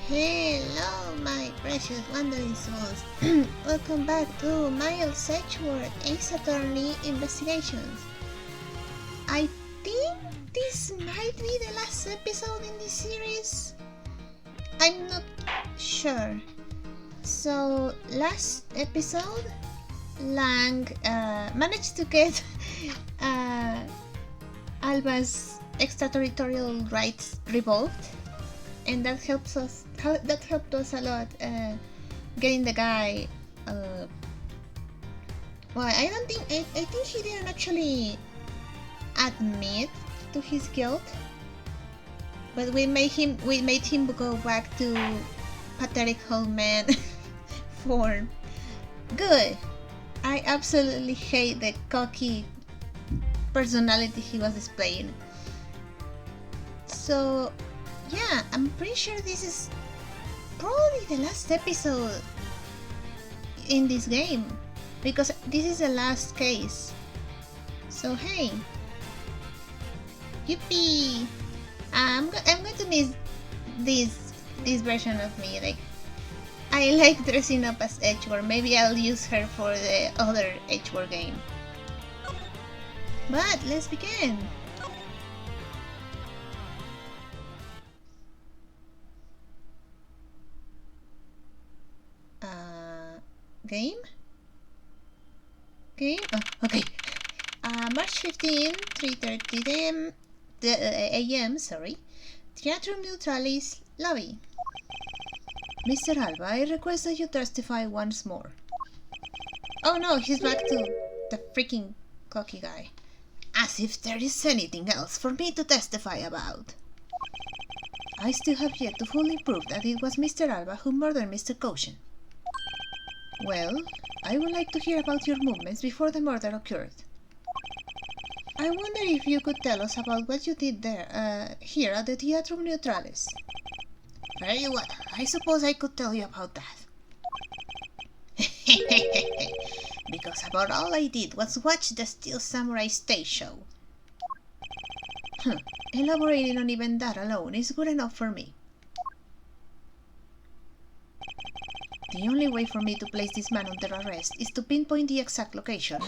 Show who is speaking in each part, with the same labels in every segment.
Speaker 1: Hello, my precious wandering souls. Welcome back to Miles Edgeworth AceAttorney Investigations. I think this might be the last episode in this series. I'm not sure. So, last episode, Lang managed to get Alba's extraterritorial rights revoked, and that helped us a lot getting the guy. Well, I think he didn't actually admit to his guilt, but we made him go back to pathetic old man form. Good. I absolutely hate the cocky personality he was displaying. So yeah, I'm pretty sure this is probably the last episode in this game, because this is the last case. So hey, yippee! I'm going to miss this version of me. Like, I like dressing up as Edgeworth. Maybe I'll use her for the other Edgeworth game. But let's begin. Game? Oh, okay. March 15, 3:30 a.m. Sorry. Theatrum Neutralis lobby. Mr. Alba, I request that you testify once more. Oh no, he's back to the freaking cocky guy. As if there is anything else for me to testify about. I still have yet to fully prove that it was Mr. Alba who murdered Mr. Caution. Well, I would like to hear about your movements before the murder occurred. I wonder if you could tell us about what you did there, here at the Theatrum Neutralis. Very well, I suppose I could tell you about that. Because about all I did was watch the Steel Samurai stage show. Elaborating on even that alone is good enough for me. The only way for me to place this man under arrest is to pinpoint the exact location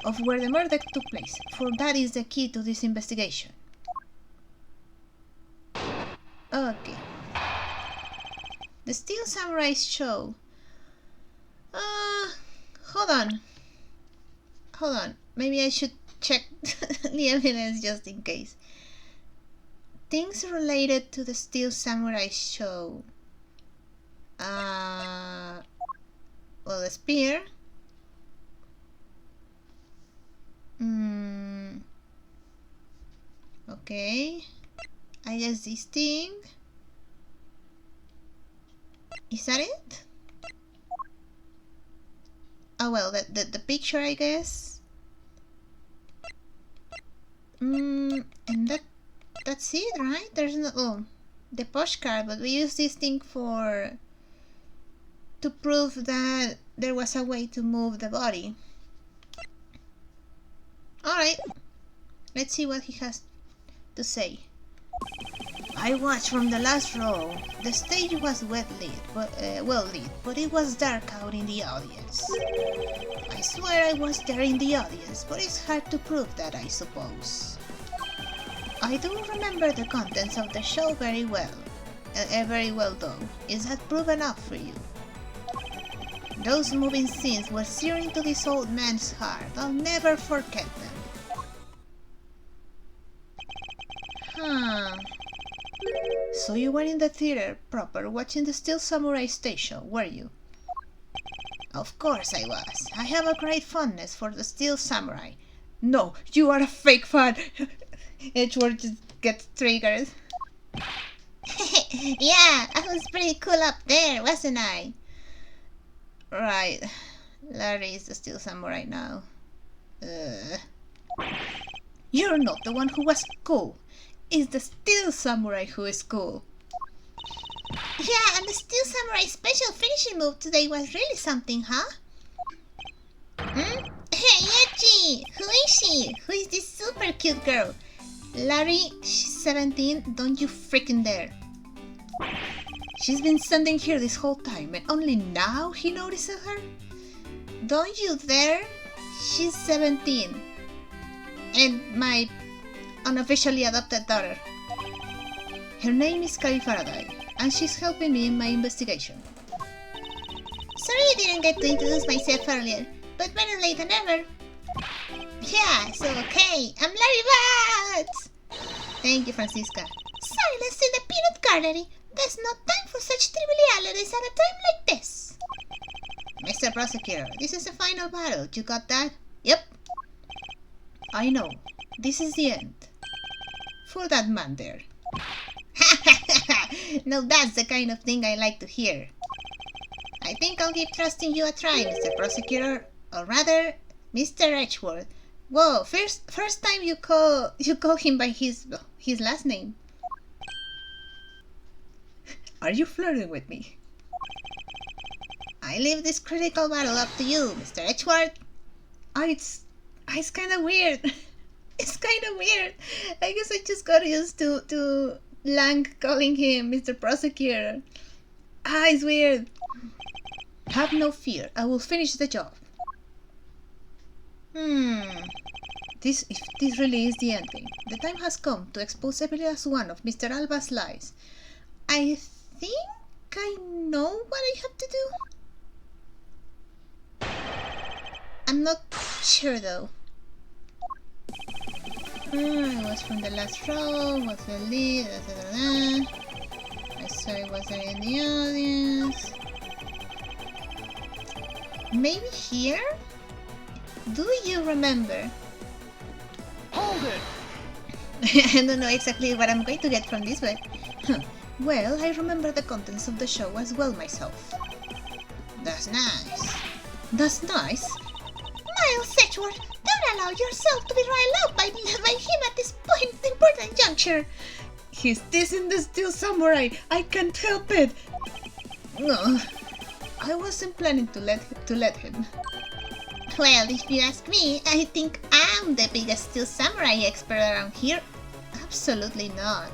Speaker 1: of where the murder took place, for that is the key to this investigation. Okay. The Steel Samurai show. Hold on. Maybe I should check the evidence just in case. Things related to the Steel Samurai show. Well, the spear. Okay. I guess this thing. Is that it? Oh well, the picture, I guess. And that's it, right? There's no the postcard, but we use this thing to prove that there was a way to move the body. Alright, let's see what he has to say. I watched from the last row. The stage was well lit, but it was dark out in the audience. I swear I was there in the audience, but it's hard to prove that, I suppose. I do remember the contents of the show very well. Very well though. Is that proof enough for you? Those moving scenes were searing to this old man's heart. I'll never forget them. So you were in the theater proper watching the Steel Samurai stage show, were you? Of course I was. I have a great fondness for the Steel Samurai. No, you are a fake fan! Edgeworth just gets triggered. Yeah, I was pretty cool up there, wasn't I? Right. Larry is the Steel Samurai now. You're not the one who was cool. It's the Steel Samurai who is cool. Yeah, and the Steel Samurai special finishing move today was really something, huh? Hey, Yechi! Who is she? Who is this super cute girl? Larry, she's 17, don't you freaking dare. She's been standing here this whole time and only now he notices her? Don't you dare! She's 17. And my unofficially adopted daughter. Her name is Carrie Faraday, and she's helping me in my investigation. Sorry I didn't get to introduce myself earlier, but better late than never. Yeah, so okay, I'm Larry Bats! Thank you, Francisca. Silence in the peanut gallery! There's no time for such trivialities at a time like this! Mr. Prosecutor, this is the final battle. You got that? Yep. I know. This is the end. For that man there. No, that's the kind of thing I like to hear. I think I'll give trusting you a try, Mr. Prosecutor. Or rather, Mr. Edgeworth. Whoa, first time you call him by his last name. Are you flirting with me? I leave this critical battle up to you, Mr. Edgeworth. It's kind of weird. It's kind of weird. I guess I just got used to Lang calling him Mr. Prosecutor. It's weird. Have no fear. I will finish the job. If this really is the ending, the time has come to expose every last one of Mr. Alba's lies. I think I know what I have to do. I'm not sure though. I was from the last row, was the lead, I saw I was there in the audience. Maybe here? Do you remember?
Speaker 2: Hold it!
Speaker 1: I don't know exactly what I'm going to get from this, but... Well, I remember the contents of the show as well myself. That's nice. That's nice? Miles Edgeworth, don't allow yourself to be riled up by him at this important juncture. He's dissing the Steel Samurai. I can't help it. No, I wasn't planning to let him. Well, if you ask me, I think I'm the biggest Steel Samurai expert around here. Absolutely not.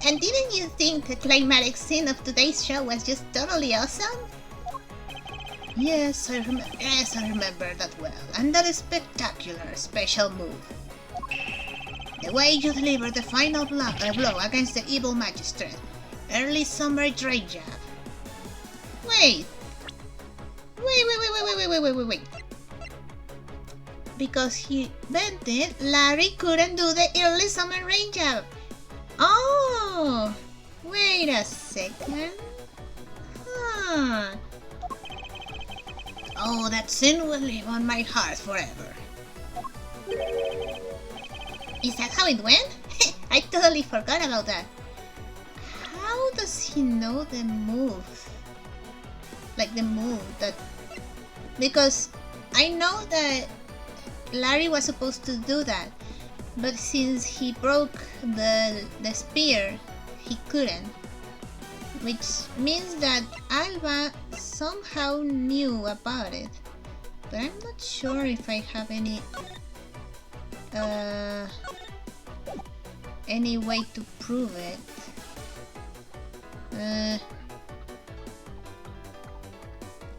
Speaker 1: And didn't you think the climatic scene of today's show was just totally awesome? Yes, I remember that well. And that is spectacular special move. The way you delivered the final blow against the evil magistrate. Early summer drain jab. Wait. Because he bent it, Larry couldn't do the early summer rain jab. Oh, wait a second. Huh. Oh, that sin will live on my heart forever. Is that how it went? I totally forgot about that. How does he know the move? Like the move that... Because I know that Larry was supposed to do that, but since he broke the spear, he couldn't. Which means that Alba somehow knew about it. But I'm not sure if I have any way to prove it.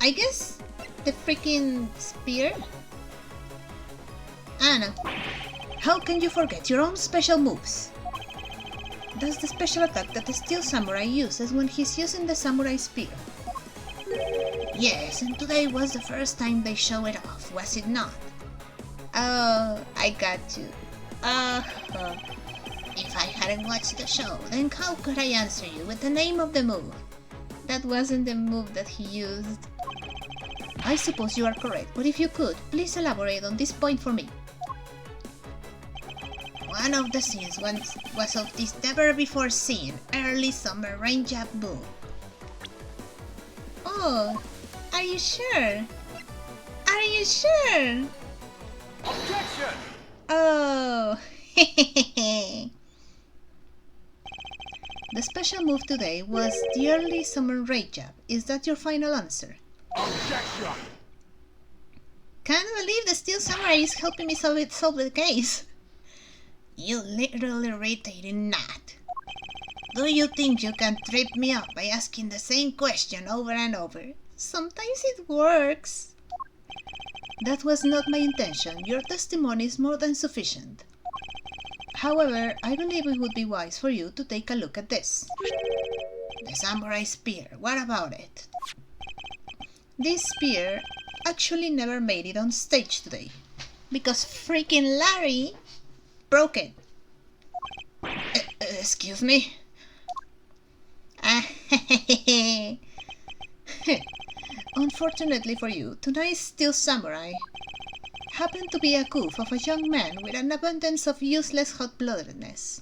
Speaker 1: I guess the freaking spear? I don't know. How can you forget your own special moves? That's the special attack that the Steel Samurai uses when he's using the Samurai Spear. Yes, and today was the first time they show it off, was it not? Oh, I got you. If I hadn't watched the show, then how could I answer you with the name of the move? That wasn't the move that he used. I suppose you are correct, but if you could, please elaborate on this point for me. One of the scenes was of this never-before-seen early summer rain jab move. Oh, are you sure? Are you sure?
Speaker 2: Objection!
Speaker 1: Oh, The special move today was the early summer rain jab. Is that your final answer?
Speaker 2: Objection!
Speaker 1: Can't believe the Steel Samurai is helping me solve the case. You literally irritating gnat. Do you think you can trip me up by asking the same question over and over? Sometimes it works. That was not my intention. Your testimony is more than sufficient. However, I believe it would be wise for you to take a look at this. The samurai spear. What about it? This spear actually never made it on stage today, because freaking Larry broke it. Excuse me? Unfortunately for you, tonight's Steel Samurai happened to be a goof of a young man with an abundance of useless hot-bloodedness.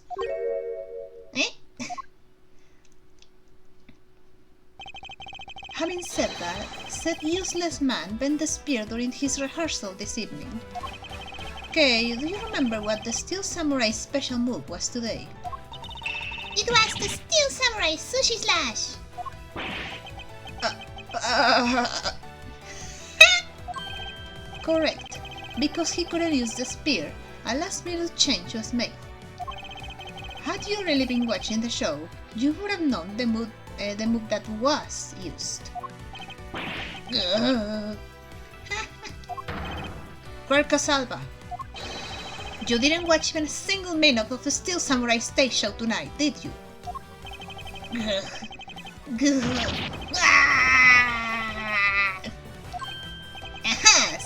Speaker 1: Having said that, said useless man bent the spear during his rehearsal this evening. Okay, do you remember what the Steel Samurai's special move was today? It was the Steel Samurai Sushi Slash! Correct. Because he couldn't use the spear, a last-minute change was made. Had you really been watching the show, you would have known the move that was used. Querca Salva. You didn't watch even a single minute of the Steel Samurai stage show tonight, did you? Aha!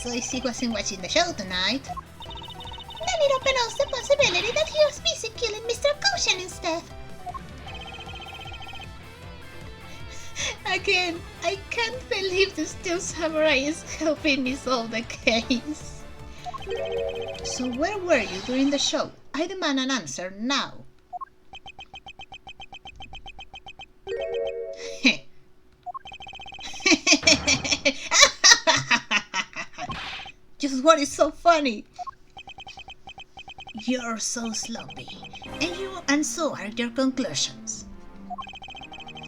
Speaker 1: So he wasn't watching the show tonight. Then it opened up the possibility that he was busy killing Mr. Koshin instead. Again, I can't believe the Steel Samurai is helping me solve the case. So where were you during the show? I demand an answer now. Just what is so funny? You're so sloppy, and so are your conclusions.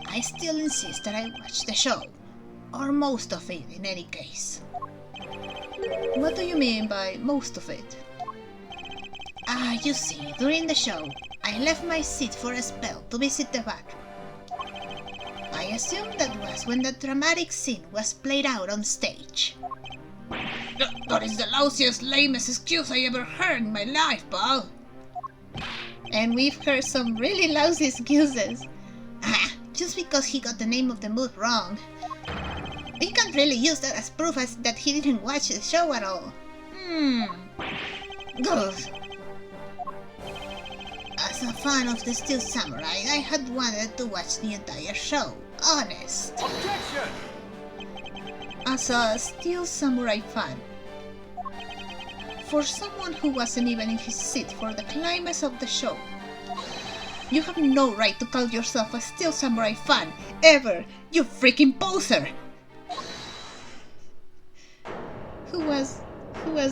Speaker 1: I still insist that I watch the show, or most of it in any case. What do you mean by most of it? You see, during the show, I left my seat for a spell to visit the bathroom. I assume that was when the dramatic scene was played out on stage. That is the lousiest, lamest excuse I ever heard in my life, pal. And we've heard some really lousy excuses. Just because he got the name of the move wrong. You can't really use that as proof that he didn't watch the show at all. Good. As a fan of the Steel Samurai, I had wanted to watch the entire show. Honest.
Speaker 2: Objection!
Speaker 1: As a Steel Samurai fan, for someone who wasn't even in his seat for the climax of the show, you have no right to call yourself a Steel Samurai fan, ever, you freaking poser! Who was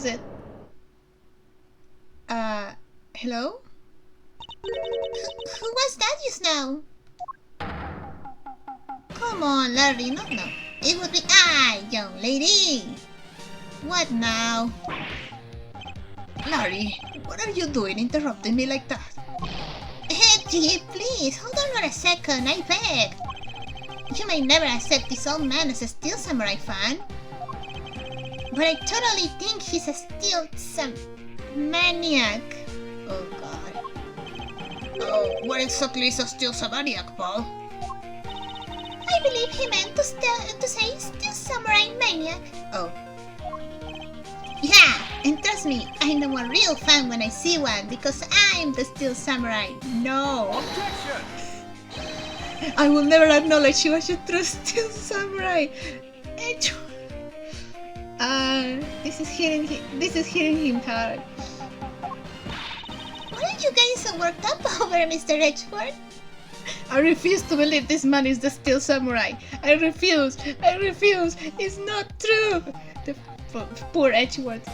Speaker 1: it? Hello? Who was that just now? Come on, Larry, no. It would be I, young lady. What now? Larry, what are you doing interrupting me like that? Eddie, please, hold on for a second, I beg. You may never accept this old man as a Steel Samurai fan, but I totally think he's a Steel maniac. Oh god. Oh, what exactly is a Steel Maniac, Paul? I believe he meant to say Steel Samurai Maniac. Oh. Yeah, and trust me, I know a real fan when I see one, because I'm the Steel Samurai. No.
Speaker 2: Objection!
Speaker 1: I will never acknowledge you as your true Steel Samurai. This is hitting him hard. What are you guys so worked up over, Mr. Edgeworth? I refuse to believe this man is the Steel Samurai. I refuse. It's not true. The poor Edgeworth.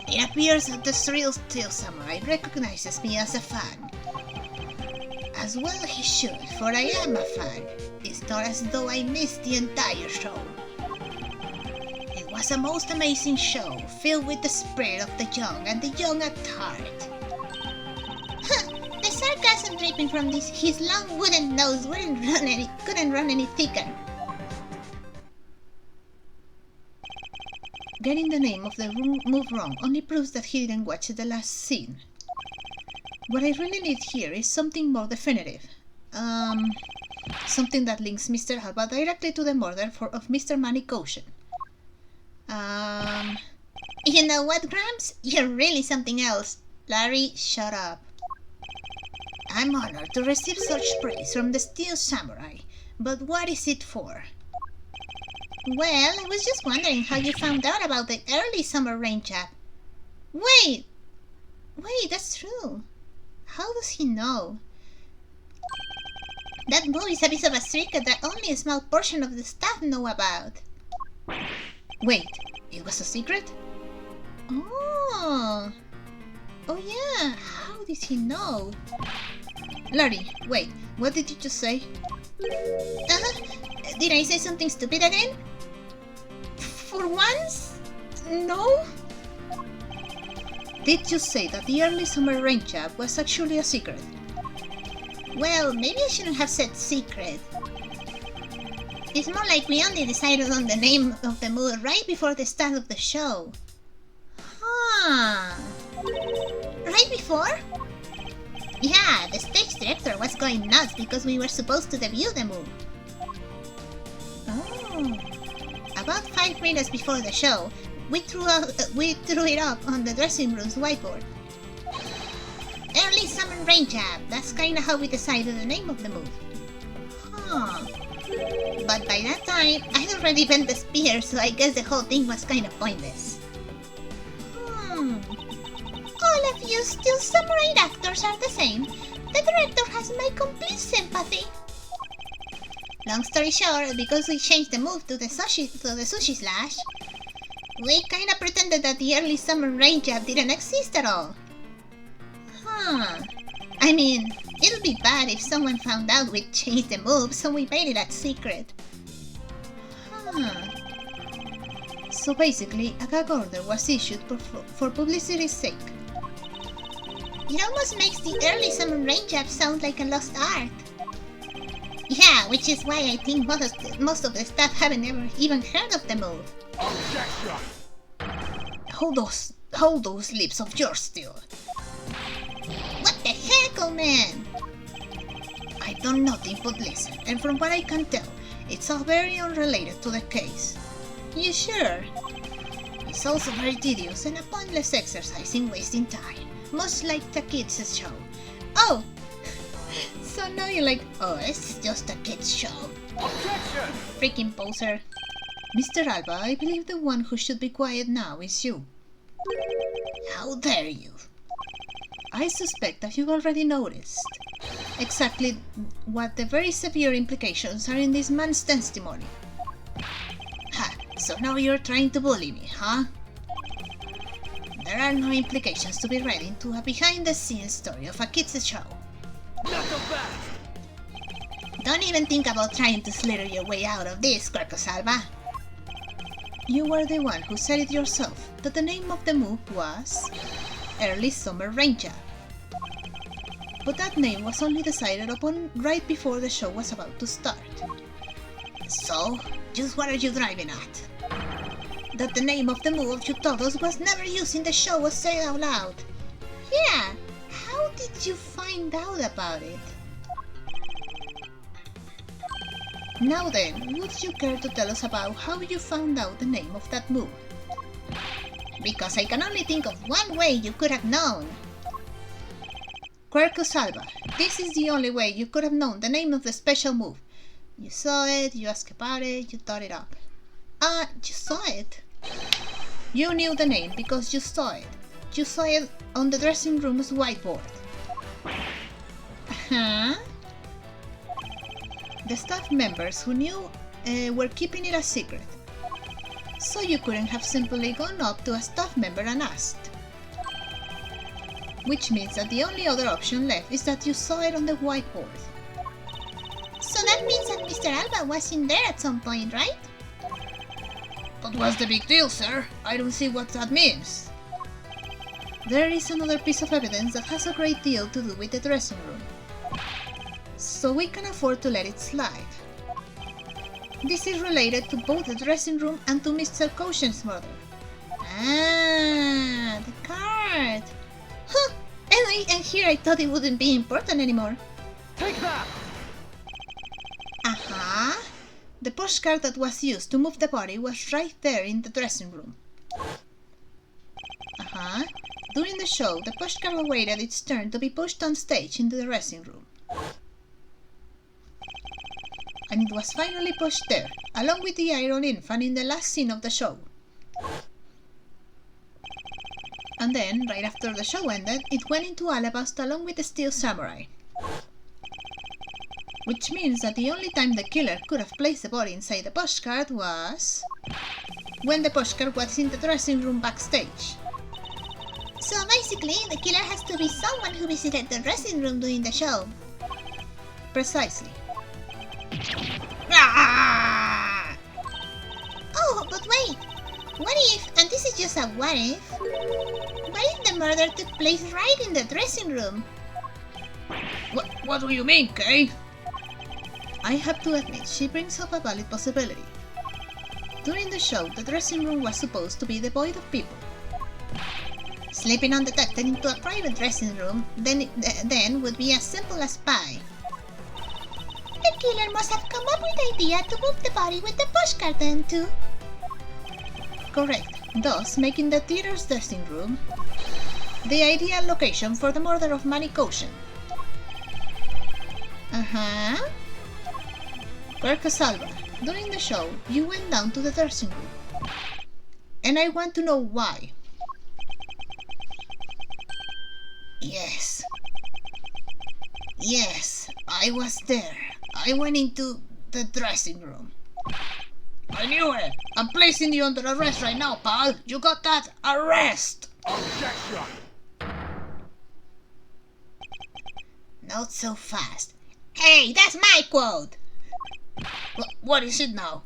Speaker 1: It appears that the real Steel Samurai recognizes me as a fan. As well he should, for I am a fan. It's not as though I missed the entire show. It was a most amazing show, filled with the spirit of the young and the young at heart. The sarcasm dripping from this. His long wooden nose couldn't run any thicker. Getting the name of the move wrong only proves that he didn't watch the last scene. What I really need here is something more definitive. Something that links Mr. Alba directly to the murder of Mr. Manic Ocean. You know what, Gramps? You're really something else. Larry, shut up. I'm honored to receive such praise from the Steel Samurai, but what is it for? Well, I was just wondering how you found out about the early summer rain job. Wait, that's true. How does he know? That move is a bit of a secret that only a small portion of the staff know about. Wait, it was a secret? Oh yeah, how did he know? Larry, wait, what did you just say? Did I say something stupid again? For once? No? Did you say that the early summer rain job was actually a secret? Well, maybe I shouldn't have said secret. It's more like we only decided on the name of the move right before the start of the show. Huh. Right before? Yeah, the stage director was going nuts because we were supposed to debut the move. Oh. About 5 minutes before the show, we threw it up on the dressing room's whiteboard. Early summer rain job. That's kinda how we decided the name of the move. Huh. But by that time, I'd already bent the spear, so I guess the whole thing was kinda pointless. All of you Steel Samurai actors are the same. The director has my complete sympathy. Long story short, because we changed the move to the sushi slash, we kinda pretended that the early summer rain job didn't exist at all. Huh. I mean, it'll be bad if someone found out we'd changed the move, so we made it a secret. Huh. So basically, a gag order was issued for publicity's sake. It almost makes the early summer rain job sound like a lost art. Yeah, which is why I think most of the staff haven't ever even heard of the move.
Speaker 2: Objection!
Speaker 1: Hold those lips of yours still. What the heck, old man? I've done nothing but listen, and from what I can tell, it's all very unrelated to the case. You sure? It's also very tedious and a pointless exercise in wasting time, much like the kids' show. Oh! So now you're like, oh, it's just a kids' show.
Speaker 2: Objection!
Speaker 1: Freaking poser. Mr. Alba, I believe the one who should be quiet now is you. How dare you? I suspect that you've already noticed exactly what the very severe implications are in this man's testimony. Ha, so now you're trying to bully me, huh? There are no implications to be read into a behind-the-scenes story of a kids' show.
Speaker 2: Knuckle back!
Speaker 1: Don't even think about trying to slither your way out of this, Quercus Alba. You were the one who said it yourself, that the name of the move was Early Summer Rain Job. But that name was only decided upon right before the show was about to start. So, just what are you driving at? That the name of the move you told us was never used in the show was said out loud. Yeah, how did you find out about it? Now then, would you care to tell us about how you found out the name of that move? Because I can only think of one way you could have known. Quercus Alba, this is the only way you could have known the name of the special move. You saw it, you asked about it, you thought it up. You saw it. You knew the name because you saw it. You saw it on the dressing room's whiteboard. Huh? The staff members who knew were keeping it a secret. So you couldn't have simply gone up to a staff member and asked. Which means that the only other option left is that you saw it on the whiteboard. So that means that Mr. Alba was in there at some point, right? But what's the big deal, sir? I don't see what that means. There is another piece of evidence that has a great deal to do with the dressing room. so we can afford to let it slide. This is related to both the dressing room and to Mr. Caution's murder. Ah, the card! Huh! And here I thought it wouldn't be important anymore.
Speaker 2: Take that!
Speaker 1: Aha! The postcard that was used to move the body was right there in the dressing room. Aha! During the show, the postcard awaited its turn to be pushed on stage into the dressing room. And it was finally pushed there, along with the Iron Infant in the last scene of the show. And then, right after the show ended, it went into Alabaster along with the Steel Samurai. Which means that the only time the killer could have placed the body inside the postcard was when the postcard was in the dressing room backstage.
Speaker 3: So basically, the killer has to be someone who visited the dressing room during the show.
Speaker 1: Precisely.
Speaker 3: Ah! Oh, but wait! What if, and this is just a what if the murder took place right in the dressing room?
Speaker 1: What do you mean, Kay? I have to admit, she brings up a valid possibility. During the show, the dressing room was supposed to be devoid of people. Slipping undetected into a private dressing room then would be as simple as pie.
Speaker 3: The killer must have come up with the idea to move the body with the postcard then too.
Speaker 1: Correct, thus making the theater's dressing room the ideal location for the murder of Manny Caution. Salva, during the show, you went down to the dressing room. And I want to know why. Yes, I was there. I went into the dressing room. I knew it! I'm placing you under arrest right now, pal! You got that? Arrest!
Speaker 2: Objection!
Speaker 1: Not so fast. Hey, that's my quote! What is it now?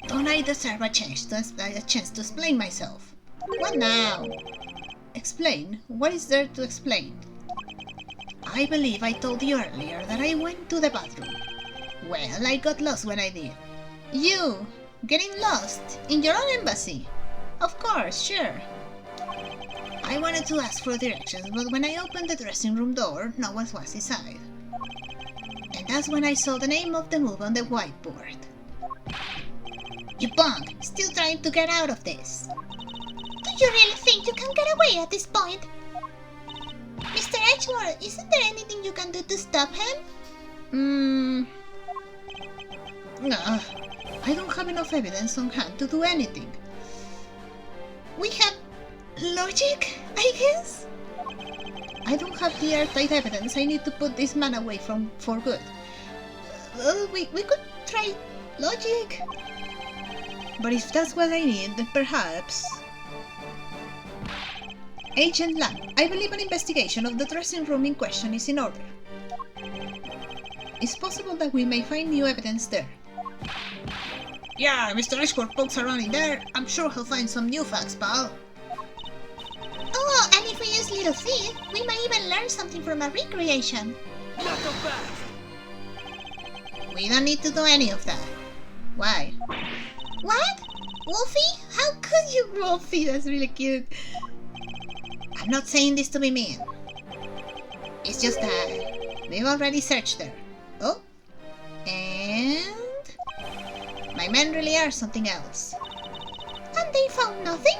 Speaker 1: Don't I deserve a chance to explain myself? What now? Explain? What is there to explain? I believe I told you earlier that I went to the bathroom. Well, I got lost when I did. You? Getting lost? In your own embassy? Of course, sure. I wanted to ask for directions, but when I opened the dressing room door, no one was inside. And that's when I saw the name of the move on the whiteboard. You punk! Still trying to get out of this.
Speaker 3: Do you really think you can get away at this point? Mr. Edgeworth, isn't there anything you can do to stop him?
Speaker 1: No, I don't have enough evidence on hand to do anything.
Speaker 3: We have logic, I guess?
Speaker 1: I don't have the airtight evidence I need to put this man away for good.
Speaker 3: We could try logic.
Speaker 1: But if that's what I need, then perhaps... Agent Lam, I believe an investigation of the dressing room in question is in order. It's possible that we may find new evidence there. Yeah, Mr. Edgeworth pokes around in there. I'm sure he'll find some new facts, pal.
Speaker 3: Oh, and if we use Little Thief, we might even learn something from our recreation.
Speaker 2: Not so fast!
Speaker 1: We don't need to do any of that. Why?
Speaker 3: What? Wolfie? How could you,
Speaker 1: Wolfie? That's really cute. I'm not saying this to be mean. It's just that we've already searched there. Oh, and my men really are something else.
Speaker 3: And they found nothing?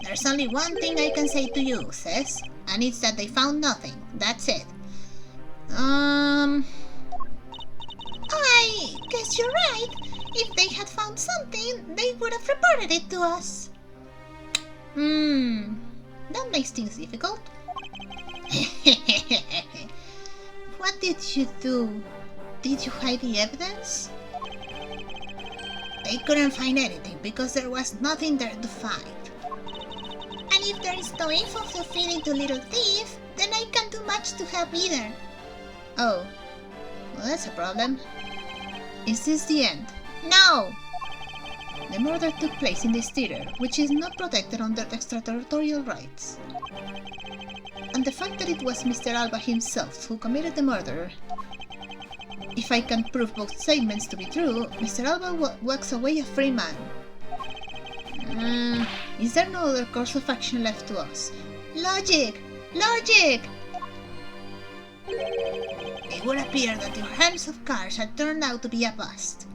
Speaker 1: There's only one thing I can say to you, Sis, and it's that they found nothing. That's it.
Speaker 3: I guess you're right. If they had found something, they would have reported it to us.
Speaker 1: That makes things difficult. What did you do? Did you hide the evidence? They couldn't find anything because there was nothing there to find.
Speaker 3: And if there is no info to feed into Little Thief, then I can't do much to help either.
Speaker 1: Oh, well, that's a problem. Is this the end?
Speaker 3: No!
Speaker 1: The murder took place in this theater, which is not protected under extraterritorial rights. And the fact that it was Mr. Alba himself who committed the murder. If I can prove both statements to be true, Mr. Alba walks away a free man. Is there no other course of action left to us? Logic! Logic! It would appear that your hands of cards had turned out to be a bust.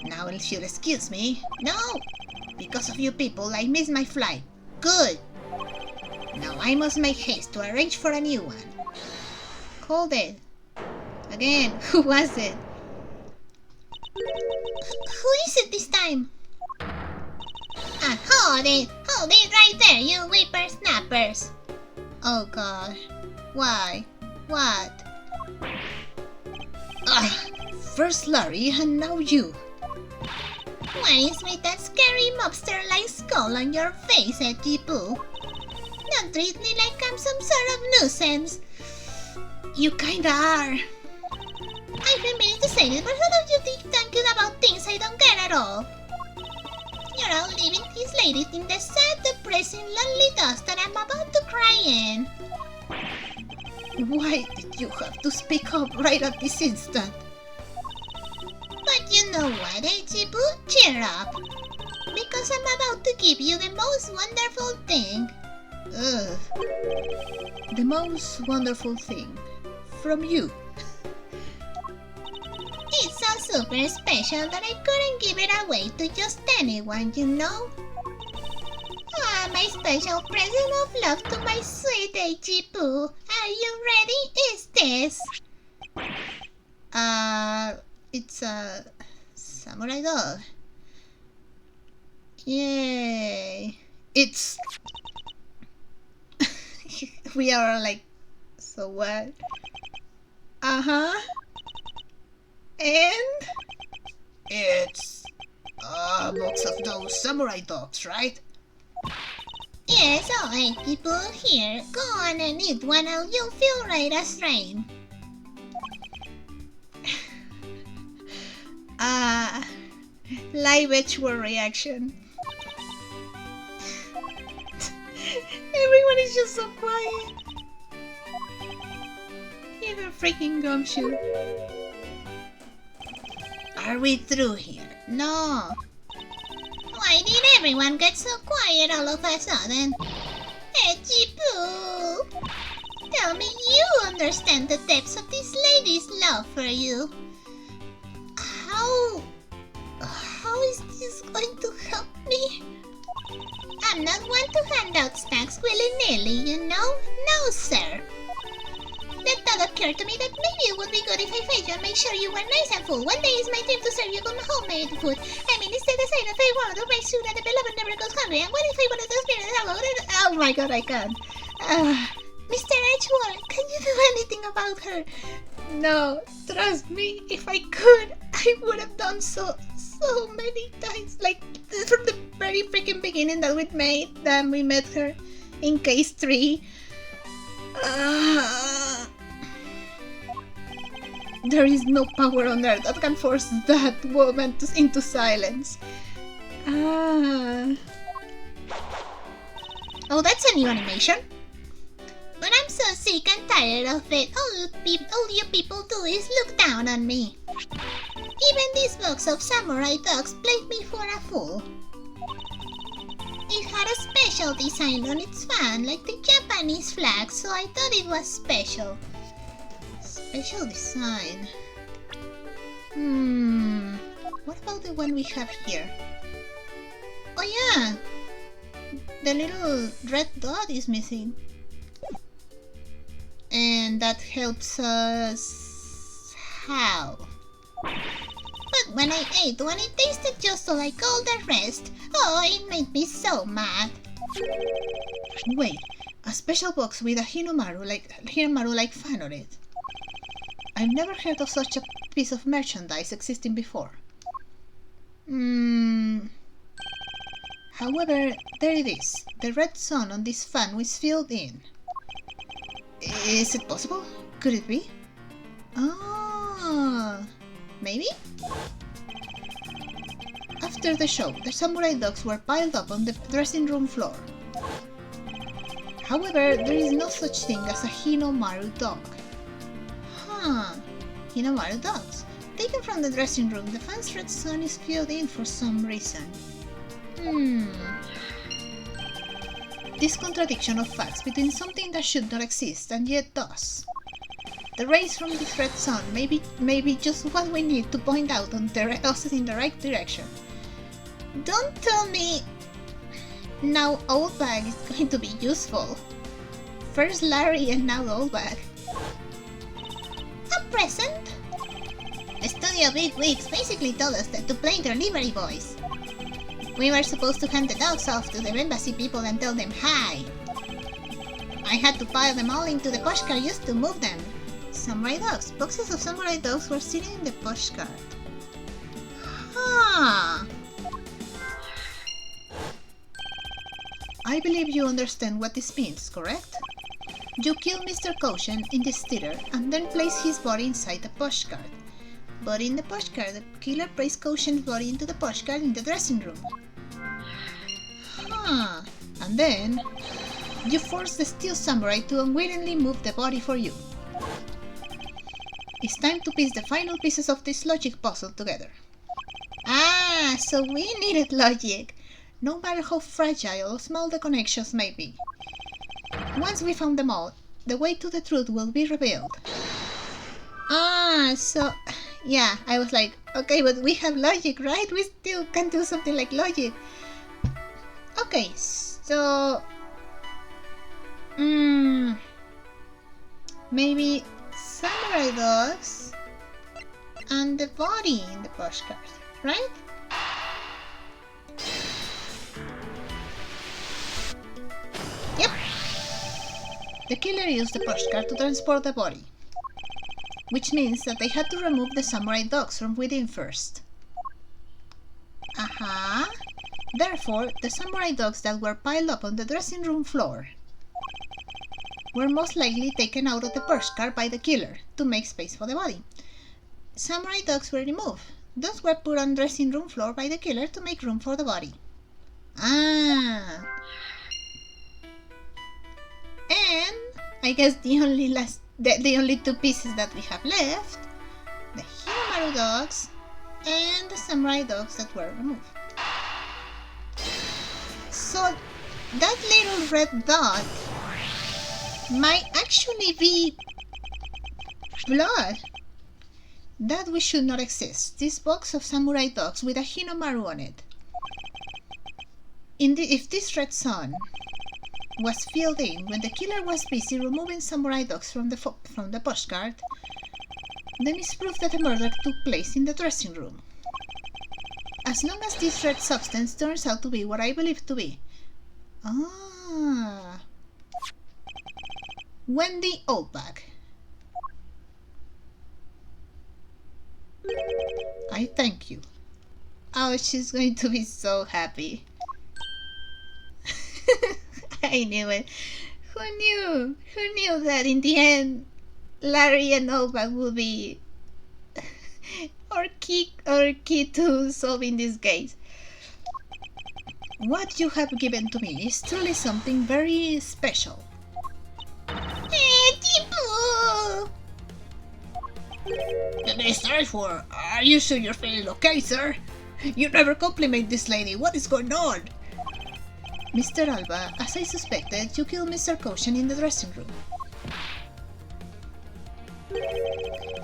Speaker 1: Now if you'll excuse me... No! Because of you people, I missed my flight. Good! Now I must make haste to arrange for a new one. Hold it. Again, who was it?
Speaker 3: Who is it this time? Hold it! Hold it right there, you whippersnappers!
Speaker 1: Oh god. Why? What? First Larry and now you.
Speaker 3: What is with that scary mobster-like skull on your face, Edgy Poo? Don't treat me like I'm some sort of nuisance.
Speaker 1: You kinda are.
Speaker 3: I've been meaning to say this, but how do you think thinking about things I don't get at all? You're all leaving these ladies in the sad, depressing, lonely dust that I'm about to cry in.
Speaker 1: Why did you have to speak up right at this instant?
Speaker 3: But you know what, Edgy Poo? Cheer up. Because I'm about to give you the most wonderful thing.
Speaker 1: Ugh. The most wonderful thing. From you.
Speaker 3: It's so super special that I couldn't give it away to just anyone, you know? My special present of love to my sweet Edgy Poo. Are you ready? Is this?
Speaker 1: It's a samurai dog. Yay. It's... We are like... So what? Uh-huh. And... It's... a box of those samurai dogs, right?
Speaker 3: Yes, all right, people, here. Go on and eat one and you'll feel right as rain.
Speaker 1: Live Edgeworth reaction. Everyone is just so quiet. Even freaking Gumshoe. Are we through here? No.
Speaker 3: Why did everyone get so quiet all of a sudden? Edgy Poo! Tell me you understand the depths of this lady's love for you. How is this going to help me? I'm not one to hand out snacks willy-nilly, you know? No, sir. The thought occurred to me that maybe it would be good if I fed you and make sure you were nice and full. One day is my time to serve you good homemade food. I mean, instead of saying if I wanted to make sure that the beloved never goes hungry, and what if I wanted to experience
Speaker 1: Oh my god, I can't.
Speaker 3: Mr. Edgeworth, can you do anything about her?
Speaker 1: No, trust me, if I could, I would have done so many times. Like, from the very freaking beginning that we met her in case 3. There is no power on earth that can force that woman into silence.
Speaker 3: Oh, that's a new animation. But I'm so sick and tired of it. All you people do is look down on me. Even this box of samurai dogs played me for a fool. It had a special design on its fan, like the Japanese flag, so I thought it was special.
Speaker 1: Special design. What about the one we have here? Oh yeah! The little red dot is missing. And that helps us... how?
Speaker 3: But when I ate one, it tasted just like all the rest. Oh, it made me so mad.
Speaker 1: Wait, a special box with a Hinomaru-like fan on it. I've never heard of such a piece of merchandise existing before. However, there it is. The red sun on this fan was filled in. Is it possible? Could it be? Maybe? after the show, the samurai dogs were piled up on the dressing room floor. However, there is no such thing as a Hinomaru dog. Huh. Hinomaru dogs. Taken from the dressing room, the fan's red sun is filled in for some reason. This contradiction of facts between something that should not exist and yet does. The rays from this red sun may be just what we need to point out and direct us in the right direction. Don't tell me now old bag is going to be useful. First Larry and now old bag.
Speaker 3: A present? The studio bigwigs basically told us that to play delivery boys. We were supposed to hand the dogs off to the embassy people and tell them hi. I had to pile them all into the pushcart used to move them. Samurai dogs. Boxes of samurai dogs were sitting in the pushcart. Huh.
Speaker 1: I believe you understand what this means, correct? You kill Mr. Koshen in this theater and then place his body inside the pushcart.
Speaker 3: But in the pushcart, the killer placed Koshen's body into the pushcart in the dressing room.
Speaker 1: Huh. And then you force the steel samurai to unwittingly move the body for you. It's time to piece the final pieces of this logic puzzle together.
Speaker 3: Ah, so we needed logic.
Speaker 1: No matter how fragile or small the connections may be. Once we found them all, the way to the truth will be revealed.
Speaker 3: Ah, so... Yeah, I was like, okay, but we have logic, right? We still can do something like logic. Okay, so...
Speaker 1: Maybe samurai dogs and the body in the pushcart, right?
Speaker 3: Yep.
Speaker 1: The killer used the pushcart to transport the body, which means that they had to remove the samurai dogs from within first. Therefore, the samurai dogs that were piled up on the dressing room floor were most likely taken out of the pushcart by the killer to make space for the body. Samurai dogs were removed. Those were put on dressing room floor by the killer to make room for the body. And I guess the only two pieces that we have left, the Hinomaru dogs and the samurai dogs that were removed. So that little red dot might actually be blood. That we should not exist. This box of samurai dogs with a Hinomaru on it. If this red sun was filled in when the killer was busy removing samurai dogs from the pushcart, then it's proof that the murder took place in the dressing room. As long as this red substance turns out to be what I believe to be. Wendy Oldbag. I thank you. Oh, she's going to be so happy. I knew it. Who knew? Who knew that in the end, Larry and Oldbag will be our key to solving this case. What you have given to me is truly something very special.
Speaker 3: For, are you sure you're feeling okay, sir? You never compliment this lady. What is going on?
Speaker 1: Mr. Alba, as I suspected, you killed Mr. Koshen in the dressing room.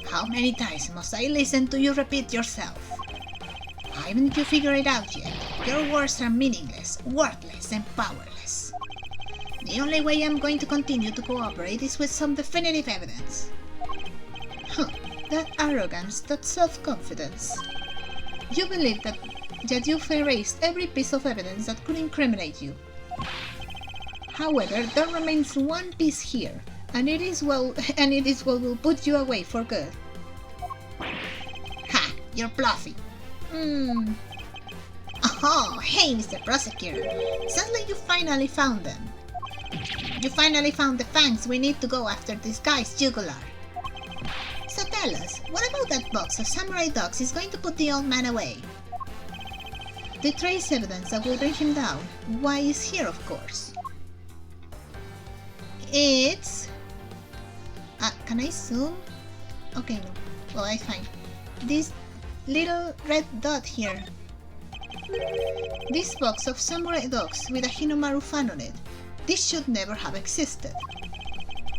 Speaker 3: How many times must I listen to you repeat yourself? Haven't you figured it out yet? Your words are meaningless, worthless, and powerless. The only way I'm going to continue to cooperate is with some definitive evidence.
Speaker 1: That arrogance, that self-confidence. You believe that you've erased every piece of evidence that could incriminate you. However, there remains one piece here, and it is what will put you away for good.
Speaker 3: Ha! You're bluffing. Oh, hey, Mr. Prosecutor. Sounds like you finally found them. You finally found the fangs we need to go after this guy's jugular. So tell us, what about that box of samurai dogs is going to put the old man away?
Speaker 1: The trace evidence that will bring him down. Why is here, of course. It's... can I zoom? Okay, no. Well, I find this little red dot here. This box of samurai dogs with a Hinomaru fan on it. This should never have existed.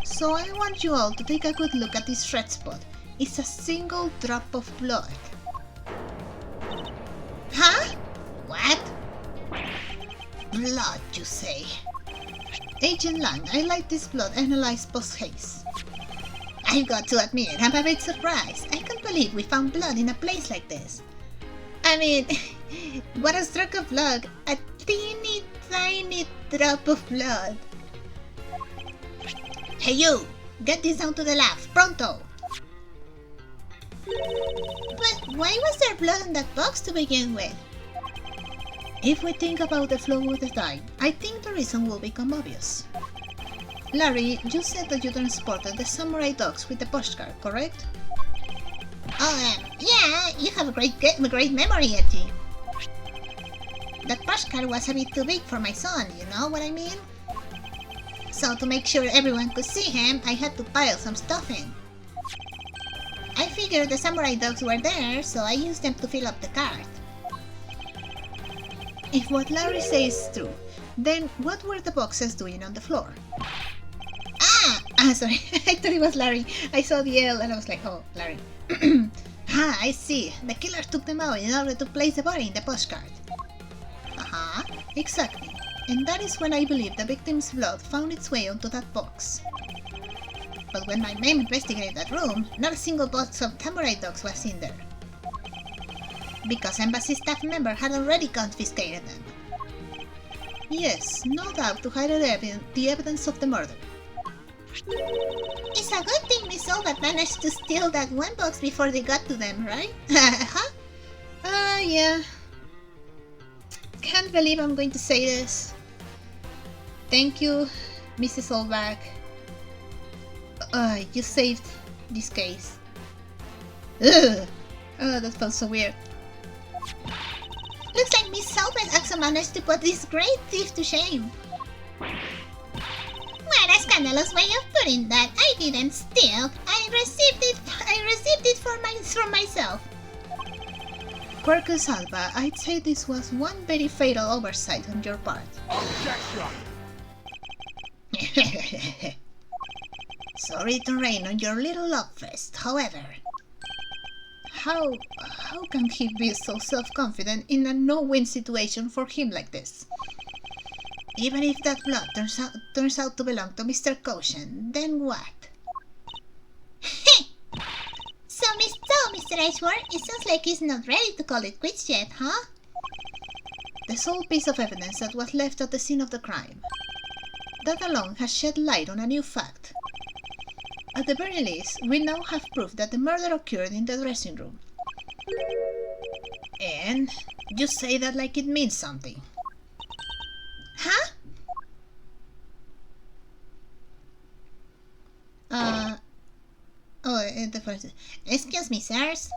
Speaker 1: So I want you all to take a good look at this red spot. It's a single drop of blood. Huh? What? Blood, you say? Agent Lang, I like this blood analyzed post-haste. I've got to admit, I'm a bit surprised. I can't believe we found blood in a place like this. I mean, what a stroke of luck. A teeny tiny drop of blood. Hey you! Get this down to the lab, pronto! But why was there blood in that box to begin with? If we think about the flow of the time, I think the reason will become obvious. Larry, you said that you transported the samurai dogs with the postcard, correct? Oh, yeah, you have a great memory, Edgy. That postcard was a bit too big for my son, you know what I mean? So to make sure everyone could see him, I had to pile some stuff in. I figured the samurai dogs were there, so I used them to fill up the cart. If what Larry says is true, then what were the boxes doing on the floor? Sorry, I thought it was Larry. I saw the L and I was like, oh, Larry. I see. The killer took them out in order to place the body in the postcard. Exactly. And that is when I believe the victim's blood found its way onto that box. But when my men investigated that room, not a single box of samurai dogs was in there. Because embassy staff member had already confiscated them. Yes, no doubt to hide the evidence of the murder.
Speaker 3: It's a good thing Miss Olbert managed to steal that one box before they got to them, right?
Speaker 1: Yeah. Can't believe I'm going to say this. Thank you, Mrs. Olbach. You saved this case. Ugh. Oh, that felt so weird.
Speaker 3: Looks like Miss Olbert also managed to put this great thief to shame. What a scandalous way of putting that! I didn't steal. I received it from myself.
Speaker 1: Quercus Alba, I'd say this was one very fatal oversight on your part.
Speaker 2: Objection!
Speaker 1: Sorry to rain on your little love fest, however. How can he be so self-confident in a no-win situation for him like this? Even if that blood turns out to belong to Mr. Caution, then what?
Speaker 3: So, Mr. Edgeworth, it sounds like he's not ready to call it quits yet, huh?
Speaker 1: The sole piece of evidence that was left at the scene of the crime. That alone has shed light on a new fact. At the very least, we now have proof that the murder occurred in the dressing room. And you say that like it means something.
Speaker 3: Huh?
Speaker 1: The first...
Speaker 3: Excuse me, sirs.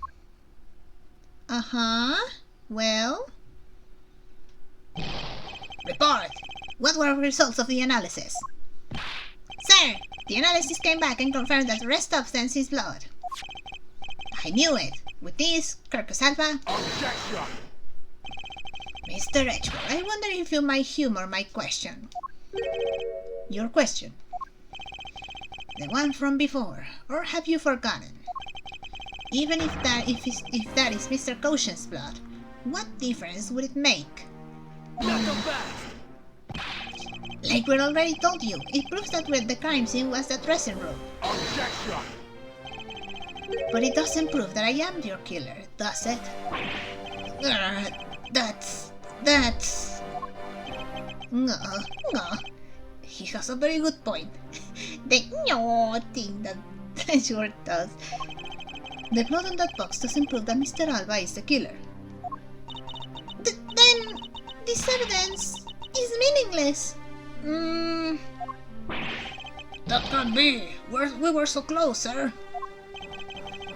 Speaker 1: Well?
Speaker 3: Report!
Speaker 1: What were the results of the analysis?
Speaker 3: Sir, the analysis came back and confirmed that the rest substance is blood.
Speaker 1: I knew it. With this, Quercus Alba...
Speaker 2: Objection!
Speaker 1: Mr. Edgeworth, I wonder if you might humor my question. Your question. The one from before, or have you forgotten? Even if that is Mr. Caution's blood, what difference would it make?
Speaker 2: Not so fast!
Speaker 1: Like we already told you, it proves that the crime scene was the dressing room.
Speaker 2: Objection!
Speaker 1: But it doesn't prove that I am your killer, does it? That's... No. He has a very good point.
Speaker 3: The no thing that
Speaker 1: Edgeworth does. The blood on that box doesn't prove that Mr. Alba is the killer.
Speaker 3: Then this evidence is meaningless.
Speaker 1: That can't be. We were so close, sir.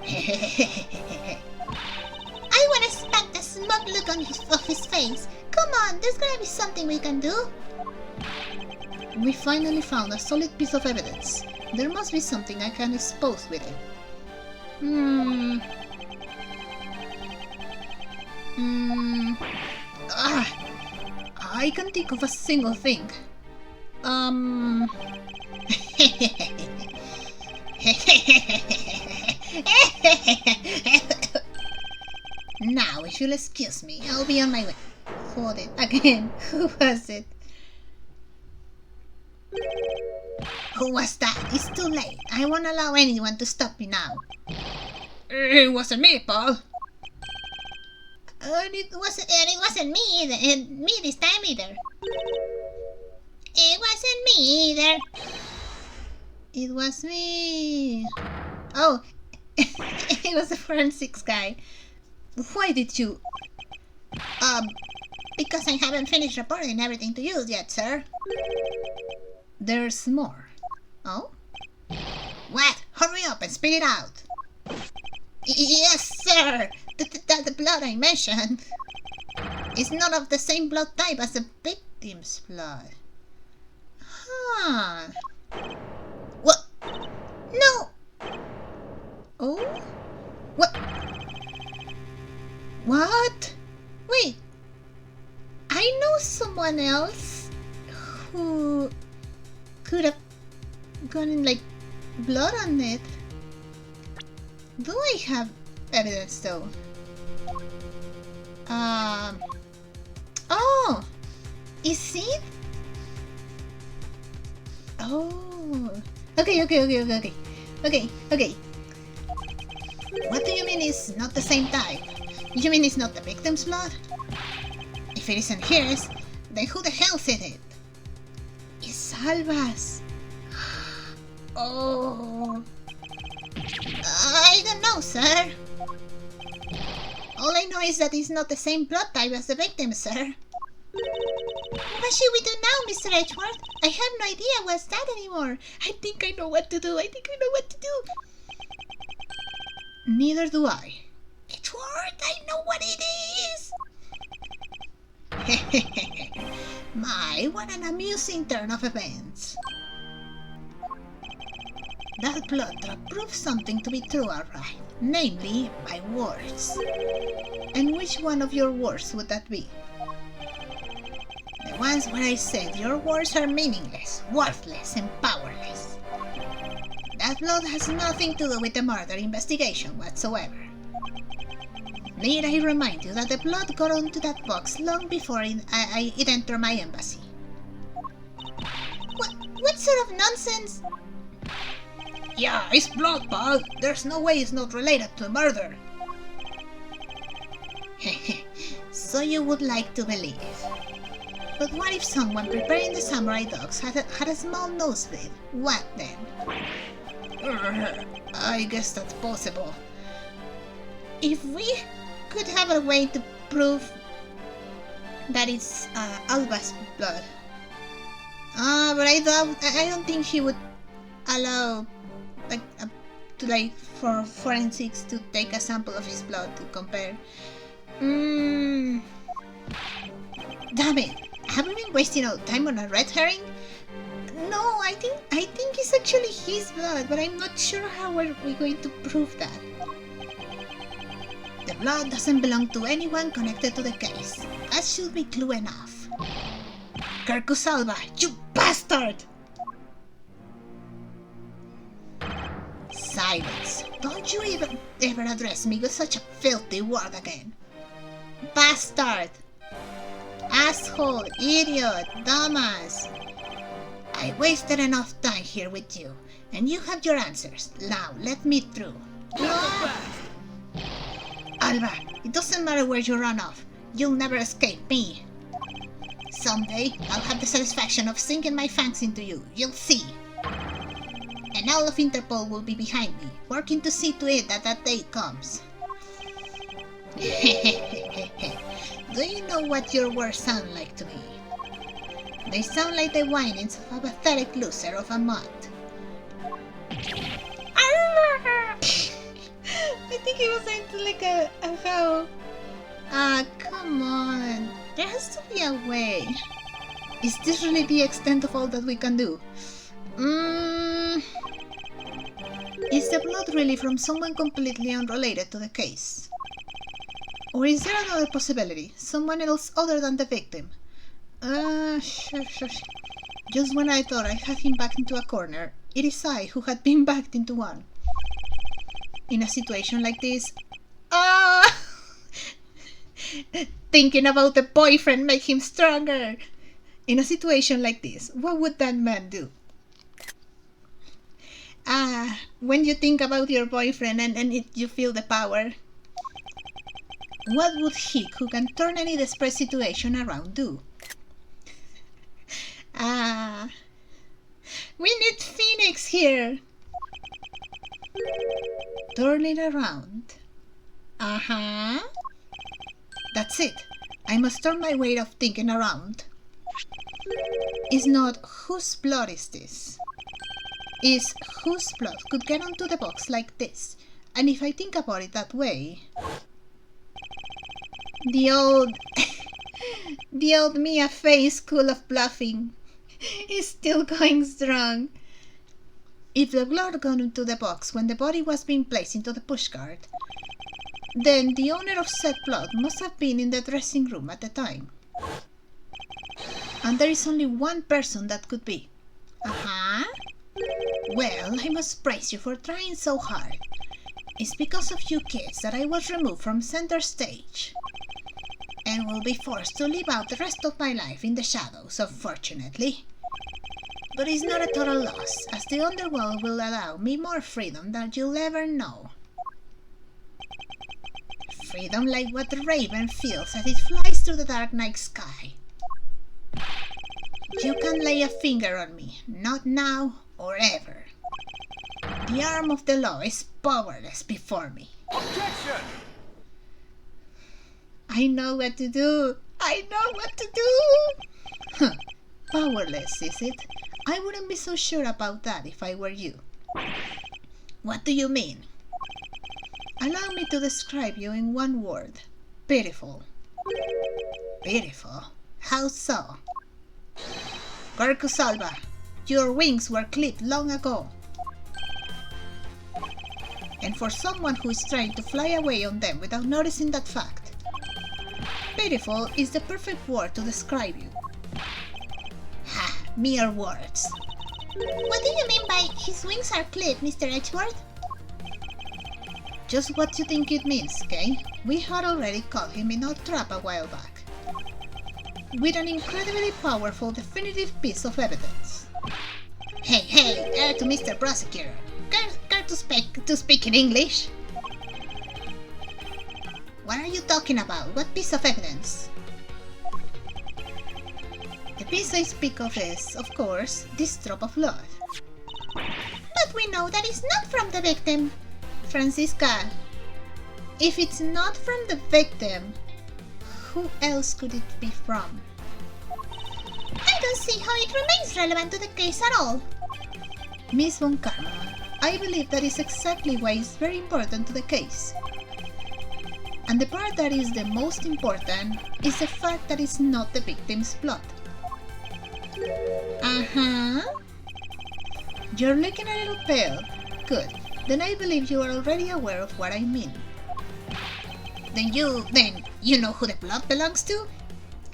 Speaker 3: I want to spank the smug look on his face. Come on, there's gotta be something we can do.
Speaker 1: We finally found a solid piece of evidence. There must be something I can expose with it. I can't think of a single thing. Now, if you'll excuse me, I'll be on my way. Hold it again. Who was it? Who was that? It's too late. I won't allow anyone to stop me now. It wasn't me, Paul.
Speaker 3: It wasn't me either. Me this time either. It wasn't me either.
Speaker 1: It was me. Oh, it was the forensics guy. Why did you?
Speaker 3: Because I haven't finished reporting everything to you yet, sir.
Speaker 1: There's more. Oh?
Speaker 3: What? Hurry up and spit it out. Yes, sir. The blood I mentioned is not of the same blood type as the victim's blood.
Speaker 1: Huh.
Speaker 3: What? No.
Speaker 1: Oh? What? What? Wait. I know someone else who could have gotten like blood on it. Do I have evidence though? Oh! Is it? Oh. Okay. What do you mean it's not the same type? You mean it's not the victim's blood? If it isn't his, then who the hell said it? It's Alba's. Oh.
Speaker 3: I don't know, sir. All I know is that it's not the same blood type as the victim, sir. What should we do now, Mr. Edgeworth? I have no idea what's that anymore. I think I know what to do.
Speaker 1: Neither do I.
Speaker 3: Edgeworth, I know what it is.
Speaker 1: My, what an amusing turn of events. That blood drop proves something to be true, alright. Namely, my words. And which one of your words would that be? The ones where I said your words are meaningless, worthless, and powerless. That blood has nothing to do with the murder investigation whatsoever. Need I remind you that the blood got onto that box long before it entered my embassy.
Speaker 3: What sort of nonsense?
Speaker 1: Yeah, it's blood, Paul. There's no way it's not related to murder. So you would like to believe. But what if someone preparing the samurai dogs had a small nosebleed? What then? I guess that's possible. If we could have a way to prove that it's Alba's blood. But I don't think he would allow for forensics to take a sample of his blood to compare. Damn it! Have we been wasting our time on a red herring? No, I think it's actually his blood, but I'm not sure how we're going to prove that. The blood doesn't belong to anyone connected to the case. That should be clue enough. Kirkus Alba, you bastard! Silence. Don't you ever address me with such a filthy word again. Bastard! Asshole, idiot, dumbass. I wasted enough time here with you, and you have your answers. Now, let me through. Alba, it doesn't matter where you run off. You'll never escape me. Someday, I'll have the satisfaction of sinking my fangs into you. You'll see. And all of Interpol will be behind me, working to see to it that that day comes. Do you know what your words sound like to me? They sound like the whinings of a pathetic loser of a mutt. I think he was saying like a how Ah, come on. There has to be a way. Is this really the extent of all that we can do? Is the blood really from someone completely unrelated to the case? Or is there another possibility? Someone else other than the victim? Sure. Just when I thought I had him backed into a corner, it is I who had been backed into one. In a situation like this, thinking about the boyfriend make him stronger. In a situation like this, what would that man do? When you think about your boyfriend and you feel the power, what would he, who can turn any desperate situation around, do? We need Phoenix here. Turn it around. That's it. I must turn my way of thinking around. It's not whose blood is this. It's whose blood could get onto the box like this. And if I think about it that way, the old Mia Fey school of bluffing is still going strong. If the blood got into the box when the body was being placed into the pushcart, then the owner of said blood must have been in the dressing room at the time. And there is only one person that could be. Well, I must praise you for trying so hard. It's because of you kids that I was removed from center stage, and will be forced to live out the rest of my life in the shadows, unfortunately. But it's not a total loss, as the underworld will allow me more freedom than you'll ever know. Freedom like what the raven feels as it flies through the dark night sky. You can't lay a finger on me, not now or ever. The arm of the law is powerless before me.
Speaker 2: Objection!
Speaker 1: I know what to do. Powerless, is it? I wouldn't be so sure about that if I were you. What do you mean? Allow me to describe you in one word. Pitiful. Pitiful? How so? Corcus Alba, your wings were clipped long ago. And for someone who is trying to fly away on them without noticing that fact, pitiful is the perfect word to describe you. Mere words.
Speaker 3: What do you mean by his wings are clipped, Mr. Edgeworth?
Speaker 1: Just what you think it means, Kay. We had already caught him in our trap a while back, with an incredibly powerful definitive piece of evidence.
Speaker 3: Hey, to Mr. Prosecutor. Care to speak in English?
Speaker 1: What are you talking about? What piece of evidence? The piece I speak of is, of course, this drop of blood.
Speaker 3: But we know that it's not from the victim.
Speaker 1: Francisca, if it's not from the victim, who else could it be from?
Speaker 3: I don't see how it remains relevant to the case at all.
Speaker 1: Miss Von Karma, I believe that is exactly why it's very important to the case. And the part that is the most important is the fact that it's not the victim's blood. You're looking a little pale. Good. Then I believe you are already aware of what I mean.
Speaker 3: Then you know who the blood belongs to?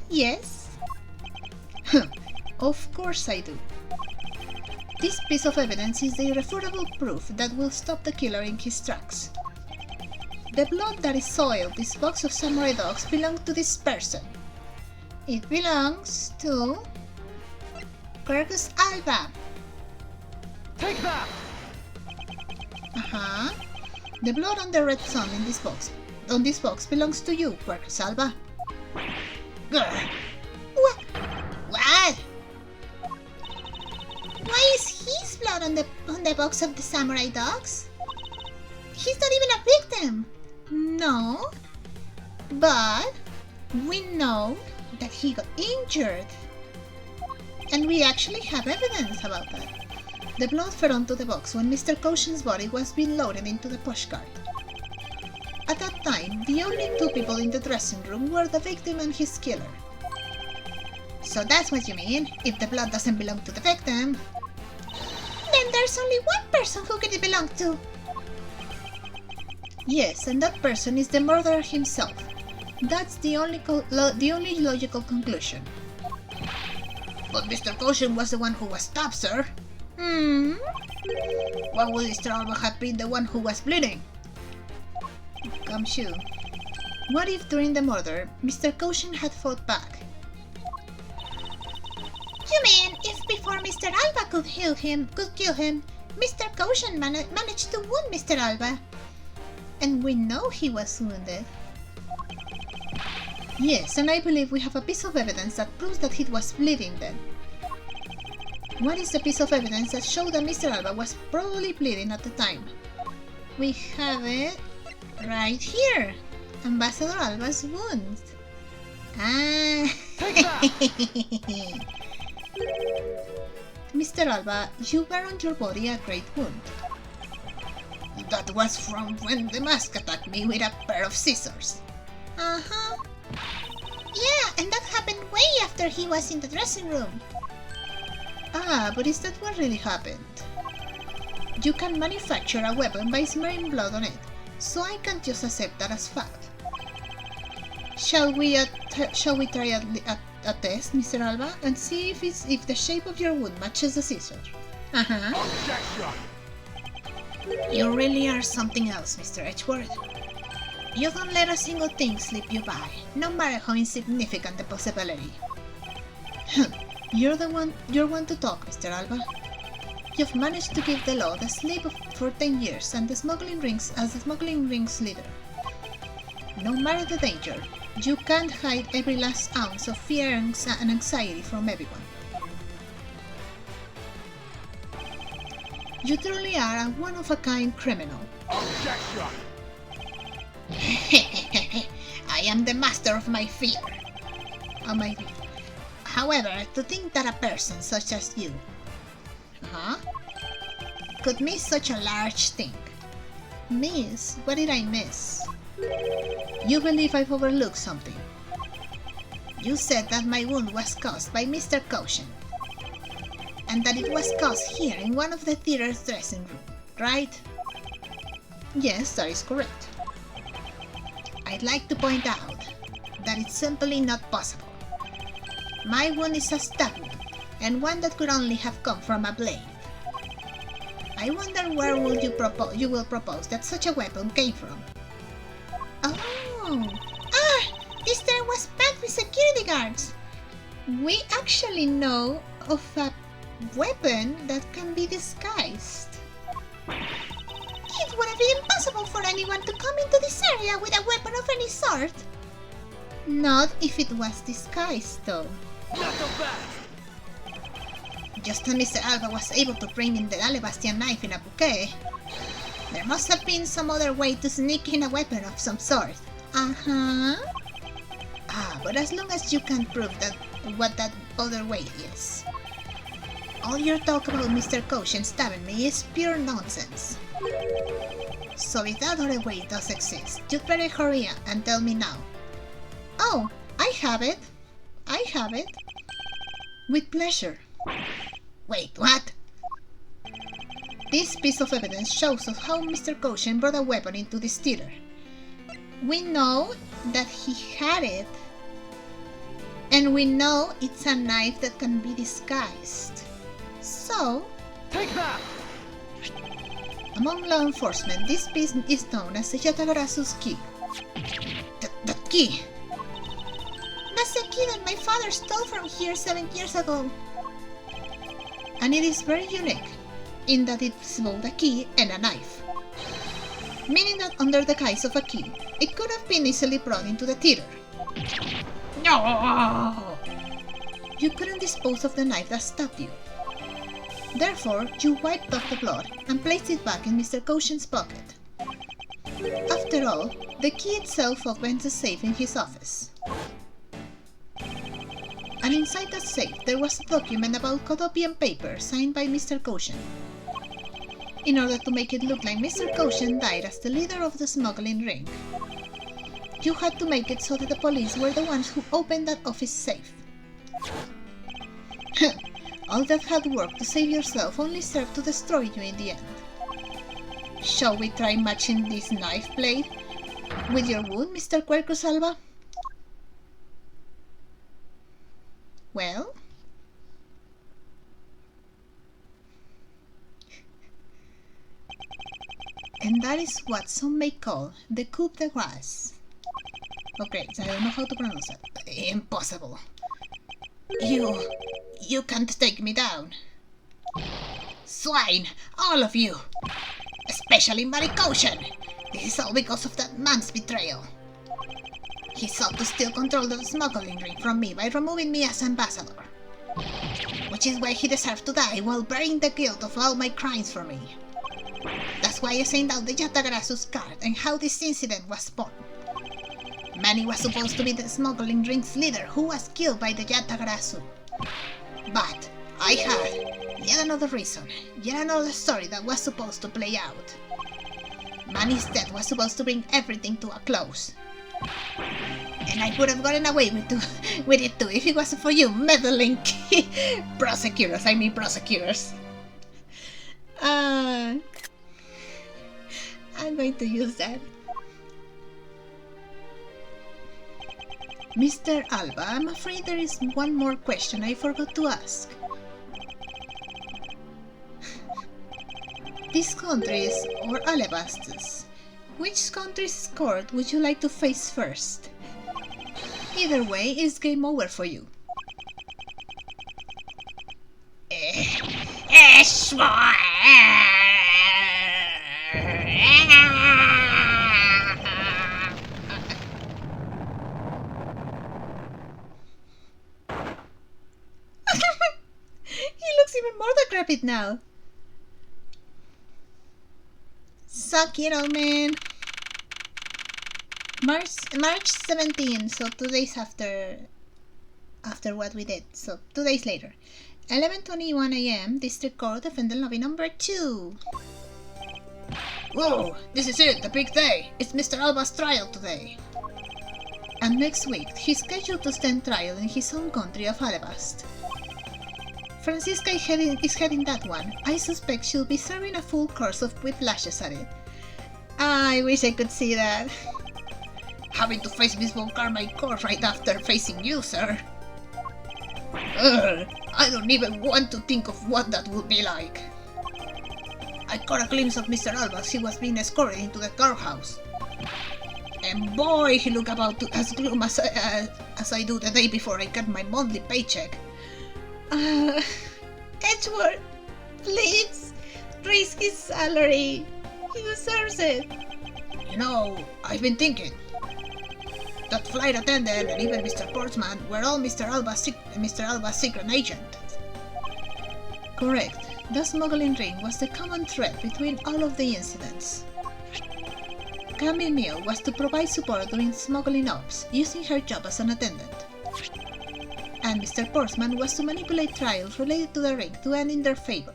Speaker 1: Yes. Of course I do. This piece of evidence is the irrefutable proof that will stop the killer in his tracks. The blood that is soiled this box of samurai dogs belongs to this person. It belongs to Corcus Alba.
Speaker 2: Take that!
Speaker 1: The blood on the red sun in this box, belongs to you, Corcus Alba.
Speaker 3: What? Why is his blood on the box of the samurai dogs? He's not even a victim.
Speaker 1: No, but we know that he got injured, and we actually have evidence about that. The blood fell onto the box when Mr. Caution's body was being loaded into the pushcart. At that time, the only two people in the dressing room were the victim and his killer.
Speaker 3: So that's what you mean? If the blood doesn't belong to the victim, then there's only one person who could it belong to.
Speaker 1: Yes, and that person is the murderer himself. That's the only logical conclusion.
Speaker 3: But Mr. Caution was the one who was stabbed, sir. Why would Mr. Alba have been the one who was bleeding?
Speaker 1: Gumshoe. What if during the murder, Mr. Caution had fought back?
Speaker 3: You mean if before Mr. Alba could kill him, Mr. Caution managed to wound Mr. Alba?
Speaker 1: And we know he was wounded. Yes, and I believe we have a piece of evidence that proves that he was bleeding then. What is the piece of evidence that showed that Mr. Alba was probably bleeding at the time? We have it right here. Ambassador Alba's wound. Ah. Mr. Alba, you wear on your body a great wound.
Speaker 3: That was from when the mask attacked me with a pair of scissors.
Speaker 1: Uh-huh.
Speaker 3: Yeah, and that happened way after he was in the dressing room.
Speaker 1: Ah, but is that what really happened? You can manufacture a weapon by smearing blood on it, so I can't just accept that as fact. Shall we try a test, Mr. Alba, and see if the shape of your wound matches the scissors?
Speaker 2: Objection!
Speaker 1: You really are something else, Mr. Edgeworth. You don't let a single thing slip you by, no matter how insignificant the possibility. You're one to talk, Mr. Alba. You've managed to give the law the slip for 10 years and the smuggling rings as the smuggling rings leader. No matter the danger, you can't hide every last ounce of fear and anxiety from everyone. You truly are a one-of-a-kind criminal.
Speaker 2: Objection!
Speaker 3: I am the master of my fear.
Speaker 1: Oh my...
Speaker 3: However, to think that a person such as you could miss such a large thing.
Speaker 1: Miss? What did I miss? You believe I've overlooked something.
Speaker 3: You said that my wound was caused by Mr. Caution, and that it was caused here in one of the theater's dressing room, right?
Speaker 1: Yes, that is correct.
Speaker 3: I'd like to point out that it's simply not possible. My wound is a stab wound, and one that could only have come from a blade. I wonder where you will propose that such a weapon came from.
Speaker 1: Oh!
Speaker 3: This there was packed with security guards!
Speaker 1: We actually know of a weapon that can be disguised.
Speaker 3: It would have been impossible for anyone to come into this area with a weapon of any sort.
Speaker 1: Not if it was disguised, though.
Speaker 2: Not so fast!
Speaker 3: Just as Mr. Alba was able to bring in the alabaster knife in a bouquet, there must have been some other way to sneak in a weapon of some sort.
Speaker 1: Uh-huh.
Speaker 3: But as long as you can prove what that other way is. All your talk about Mr. Caution stabbing me is pure nonsense. So if that other way does exist, you'd better hurry up and tell me now.
Speaker 1: Oh, I have it. I have it. With pleasure.
Speaker 3: Wait, what?
Speaker 1: This piece of evidence shows us how Mr. Caution brought a weapon into this theater. We know that he had it, and we know it's a knife that can be disguised. So,
Speaker 2: Take that!
Speaker 1: among law enforcement, this piece is known as the Yatagarasu's key.
Speaker 3: That key!
Speaker 1: That's the key that my father stole from here 7 years ago. And it is very unique, in that it's both a key and a knife. Meaning that under the guise of a key, it could have been easily brought into the theater.
Speaker 3: No!
Speaker 1: You couldn't dispose of the knife that stabbed you. Therefore, you wiped off the blood and placed it back in Mr. Caution's pocket. After all, the key itself opens the safe in his office. And inside that safe, there was a document about Codopian paper signed by Mr. Caution. In order to make it look like Mr. Caution died as the leader of the smuggling ring. You had to make it so that the police were the ones who opened that office safe. All that hard work to save yourself only served to destroy you in the end. Shall we try matching this knife blade with your wound, Mr. Quercus Alba? Well? And that is what some may call the coup de grace. Okay, I don't know how to pronounce it. Impossible. You can't take me down. Swine, all of you. Especially Marikoshan. This is all because of that man's betrayal. He sought to steal control of the smuggling ring from me by removing me as ambassador. Which is why he deserved to die while bearing the guilt of all my crimes for me. That's why I sent out the Yatagarasu's card and how this incident was born. Manny was supposed to be the smuggling ring's leader who was killed by the Yatagarasu. But I had yet another reason, yet another story that was supposed to play out. Manny's death was supposed to bring everything to a close. And I would have gotten away with it too if it wasn't for you meddling prosecutors. I'm going to use that. Mr. Alba, I'm afraid there is one more question I forgot to ask. These countries, or alabasters, which country's court would you like to face first? Either way, it's game over for you. He looks even more decrepit now. Suck it, old man. March 17, so 2 days after what we did, so 2 days later. 11:21 AM, District Court, Defendant Lobby number 2.
Speaker 2: Whoa, this is it, the big day. It's Mr. Alba's trial today.
Speaker 1: And next week, he's scheduled to stand trial in his home country of Alabast. Francisca is heading that one. I suspect she'll be serving a full course of whiplashes at it. I wish I could see that.
Speaker 2: Having to face Miss Von Carmichael right after facing you, sir. I don't even want to think of what that would be like. I caught a glimpse of Mr. Alba as he was being escorted into the guardhouse. And boy, he looked about as glum as I do the day before I get my monthly paycheck.
Speaker 1: Edgeworth, please, raise his salary. He deserves it.
Speaker 2: You know, I've been thinking. That flight attendant and even Mr. Portsman were all Mr. Alba's secret agent.
Speaker 1: Correct. The smuggling ring was the common thread between all of the incidents. Camille Mill was to provide support during smuggling ops, using her job as an attendant. And Mr. Portsman was to manipulate trials related to the ring to end in their favor.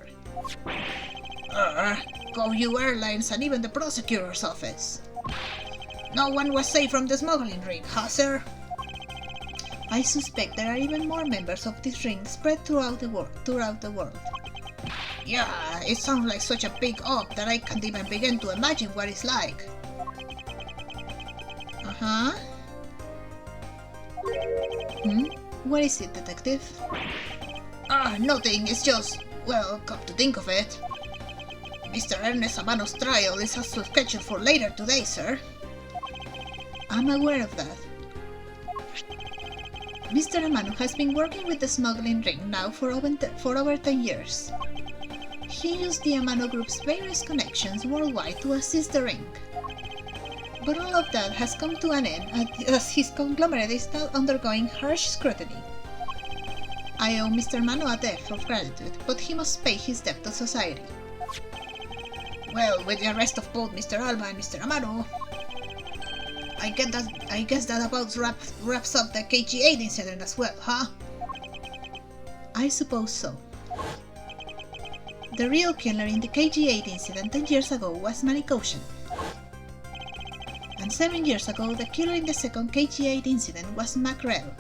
Speaker 2: Go you airlines and even the prosecutor's office. No one was safe from the smuggling ring, huh, sir?
Speaker 1: I suspect there are even more members of this ring spread throughout the world.
Speaker 2: Yeah, it sounds like such a big op that I can't even begin to imagine what it's like.
Speaker 1: Uh-huh. What is it, detective?
Speaker 2: Nothing, it's just, well, come to think of it. Mr. Ernest Amano's trial is also scheduled for later today, sir.
Speaker 1: I'm aware of that. Mr. Amano has been working with the smuggling ring now for over 10 years. He used the Amano Group's various connections worldwide to assist the ring. But all of that has come to an end as his conglomerate is now undergoing harsh scrutiny. I owe Mr. Amano a debt of gratitude, but he must pay his debt to society.
Speaker 2: Well, with the arrest of both Mr. Alba and Mr. Amano, I guess that about wraps up the KG8 incident as well, huh?
Speaker 1: I suppose so. The real killer in the KG8 incident 10 years ago was Marikoshan. and 7 years ago the killer in the second KG8 incident was Macrell.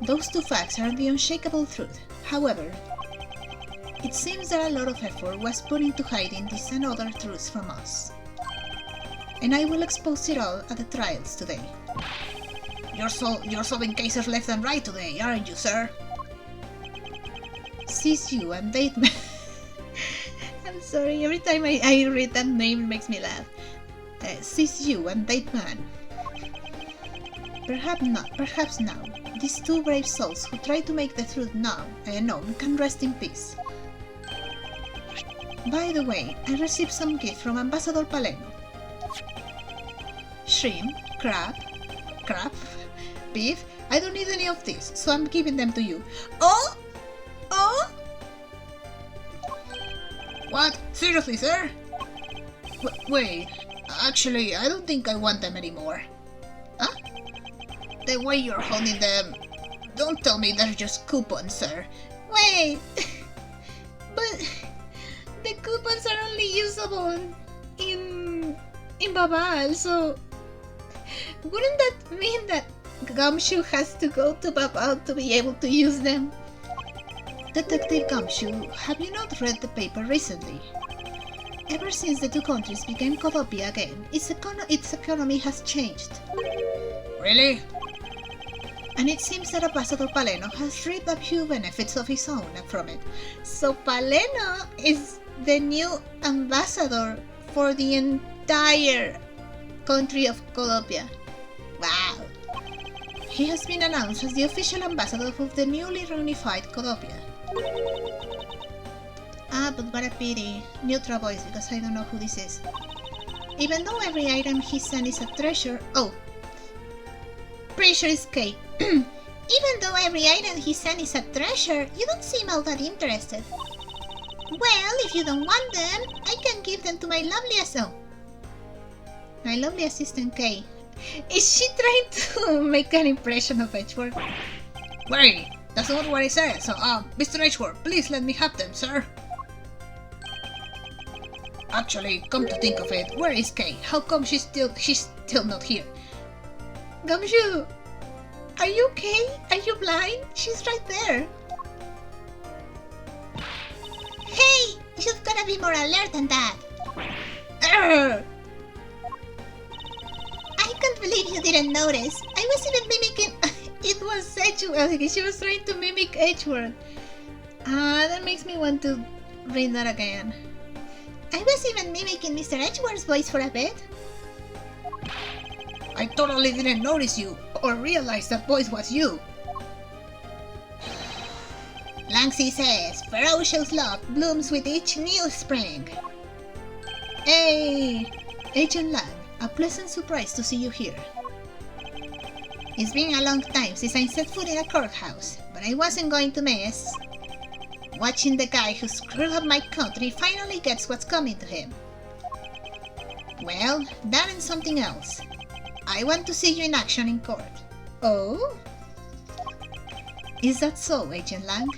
Speaker 1: Those two facts are the unshakable truth. However, it seems that a lot of effort was put into hiding these and other truths from us. And I will expose it all at the trials today.
Speaker 2: You're solving cases left and right today, aren't you, sir?
Speaker 1: Sees you and date man. I'm sorry, every time I read that name it makes me laugh. Sees you and date man. Perhaps now, these two brave souls who try to make the truth known can rest in peace. By the way, I received some gift from Ambassador Paleno. Shrimp, crab, beef. I don't need any of this, so I'm giving them to you. Oh!
Speaker 2: What? Seriously, sir? Wait, actually, I don't think I want them anymore.
Speaker 1: Huh?
Speaker 2: The way you're holding them, don't tell me they're just coupons, sir.
Speaker 1: Wait! But the coupons are only usable in Babal, so wouldn't that mean that Gumshoe has to go to Babal to be able to use them? Detective Gumshoe, have you not read the paper recently? Ever since the two countries became Codopia again, its economy has changed.
Speaker 2: Really?
Speaker 1: And it seems that Ambassador Paleno has reaped a few benefits of his own from it. So Paleno is the new ambassador for the entire country of Codopia. Wow! He has been announced as the official ambassador of the newly reunified Codopia. Ah, but what a pity. Neutral voice, because I don't know who this is. Even though every item he sent is a treasure... Oh! Pretty sure it's K.
Speaker 3: Even though every item he sent is a treasure, you don't seem all that interested. Well, if you don't want them, I can give them to my
Speaker 1: lovely assistant K. Is she trying to make an impression of Edgeworth?
Speaker 2: Wait, that's not what I said. So, Mr. Edgeworth, please let me have them, sir. Actually, come to think of it, where is Kay? How come she's still not here?
Speaker 1: Gumshoe, are you okay? Are you blind? She's right there.
Speaker 3: Hey, you've gotta be more alert than that.
Speaker 1: Arrgh!
Speaker 3: I can't believe you didn't notice. I was even mimicking.
Speaker 1: It was Edgeworth. She was trying to mimic Edgeworth. That makes me want to read that again.
Speaker 3: I was even mimicking Mr. Edgeworth's voice for a bit.
Speaker 2: I totally didn't notice you or realize that voice was you.
Speaker 3: Langsy says, ferocious love blooms with each new spring.
Speaker 1: Hey! Agent Lang, a pleasant surprise to see you here.
Speaker 3: It's been a long time since I set foot in a courthouse, but I wasn't going to miss. Watching the guy who screwed up my country finally gets what's coming to him. Well, that and something else. I want to see you in action in court.
Speaker 1: Oh? Is that so, Agent Lang?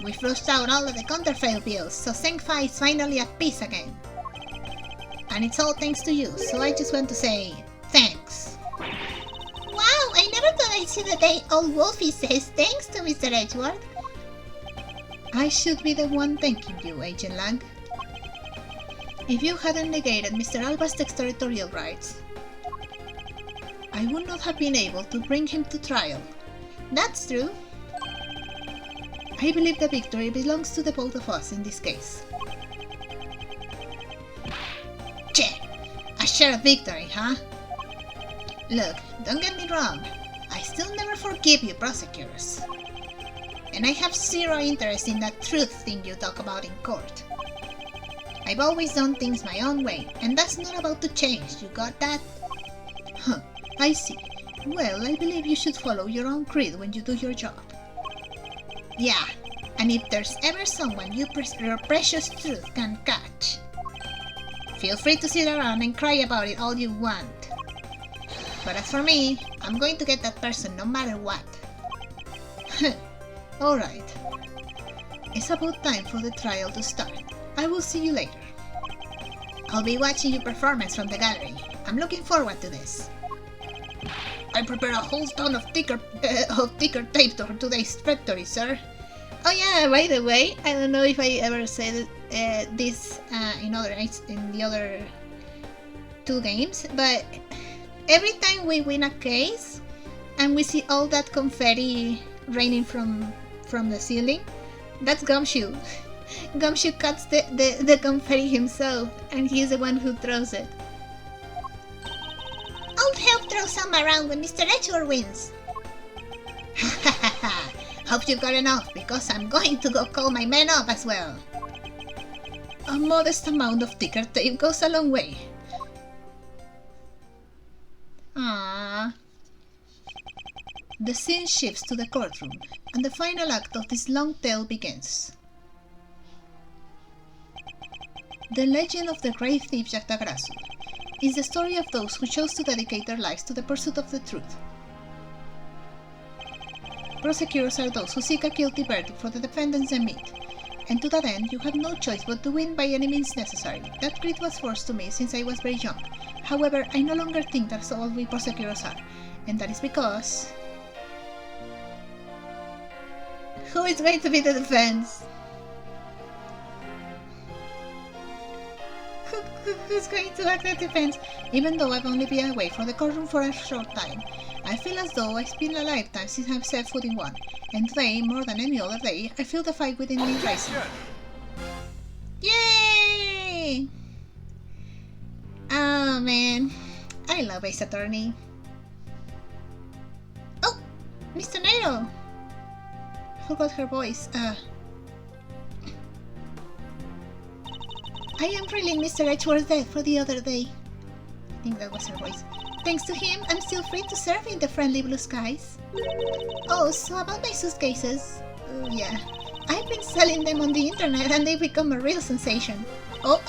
Speaker 3: We flushed out all of the counterfeit bills, so Senpai is finally at peace again. And it's all thanks to you, so I just want to say thanks. Wow, I never thought I'd see the day old Wolfie says thanks to Mr. Edgeworth.
Speaker 1: I should be the one thanking you, Agent Lang. If you hadn't negated Mr. Alba's extraterritorial rights, I would not have been able to bring him to trial.
Speaker 3: That's true.
Speaker 1: I believe the victory belongs to the both of us in this case.
Speaker 3: Che, a share of victory, huh?
Speaker 1: Look, don't get me wrong, I still never forgive you prosecutors. And I have zero interest in that truth thing you talk about in court. I've always done things my own way, and that's not about to change, you got that? Huh, I see. Well, I believe you should follow your own creed when you do your job. Yeah, and if there's ever someone your precious truth can catch, feel free to sit around and cry about it all you want. But as for me, I'm going to get that person no matter what. Alright. It's about time for the trial to start. I will see you later.
Speaker 2: I'll be watching your performance from the gallery. I'm looking forward to this. I prepared a whole ton of ticker tape for today's factory, sir.
Speaker 1: Oh yeah, by the way, I don't know if I ever said this in the other two games, but every time we win a case and we see all that confetti raining from the ceiling, that's Gumshoe. Gumshoe cuts the confetti himself, and he's the one who throws it.
Speaker 3: I'll help throw some around when Mr. Edgeworth wins.
Speaker 2: Hope you've got enough, because I'm going to go call my men up as well.
Speaker 1: A modest amount of ticker tape goes a long way.
Speaker 2: Ah.
Speaker 1: The scene shifts to the courtroom, and the final act of this long tale begins. The legend of the grave thief Yaktagarasu is the story of those who chose to dedicate their lives to the pursuit of the truth. Prosecutors are those who seek a guilty verdict for the defendants they meet, and to that end you have no choice but to win by any means necessary. That creed was forced to me since I was very young. However, I no longer think that's all we prosecutors are, and that is because... Who is going to be the defense? Who's going to act as defense? Even though I've only been away from the courtroom for a short time, I feel as though it's been a lifetime since I've set foot in one, and today, more than any other day, I feel the fight within me rising. Yay! Oh man, I love AceAttorney. Oh, Mr. Nairo! I forgot her voice. I am feeling Mr. Edgeworth's death for the other day. I think that was her voice. Thanks to him, I'm still free to surf in the friendly blue skies. Oh, so about my suitcases. Yeah, I've been selling them on the internet and they've become a real sensation. Oh,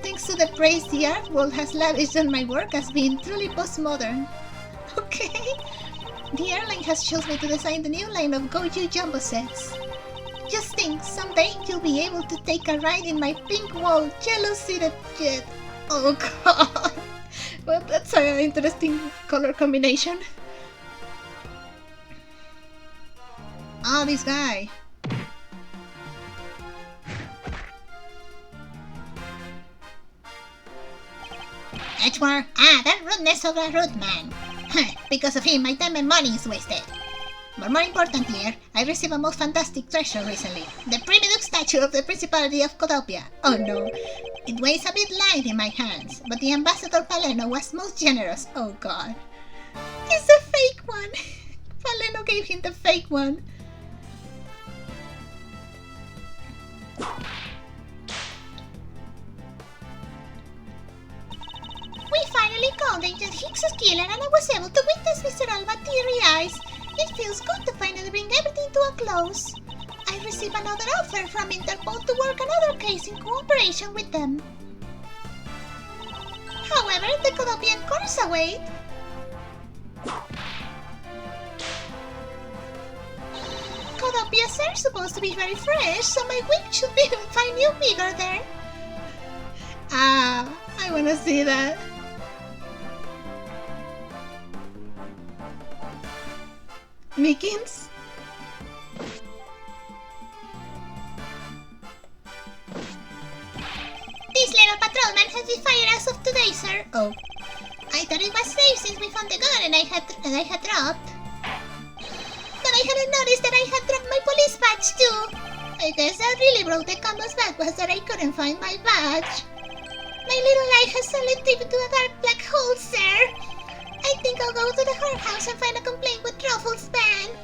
Speaker 1: thanks to the praise the art world has lavished on my work as being truly postmodern. Okay. The airline has chosen me to design the new line of Goju Jumbo sets. Just think, someday you'll be able to take a ride in my pink-walled, yellow-seated jet. Oh god! Well, that's an interesting color combination. Oh, this guy.
Speaker 3: Edgeworth? That rudeness of a rude man. Because of him, my time and money is wasted. But more importantly, I received a most fantastic treasure recently. The Primiduc statue of the Principality of Codopia. Oh no. It weighs a bit light in my hands, but the Ambassador Paleno was most generous. Oh god.
Speaker 1: It's a fake one! Paleno gave him the fake one.
Speaker 3: We finally called Agent Hicks's killer and I was able to witness Mr. Alba teary eyes. It feels good to finally bring everything to a close. I received another offer from Interpol to work another case in cooperation with them. However, the Codopian courts await. Codopias are supposed to be very fresh, so my whip should be find new vigor there.
Speaker 1: Ah, I wanna see that. Mickens?
Speaker 3: This little patrolman has been fired as of today, sir.
Speaker 1: Oh.
Speaker 3: I thought it was safe since we found the gun and I had dropped. But I hadn't noticed that I had dropped my police badge too. I guess that really broke the combo's back was that I couldn't find my badge. My little life has suddenly dipped into a dark black hole, sir. I think I'll go to the courthouse and find a complaint with Truffles Man.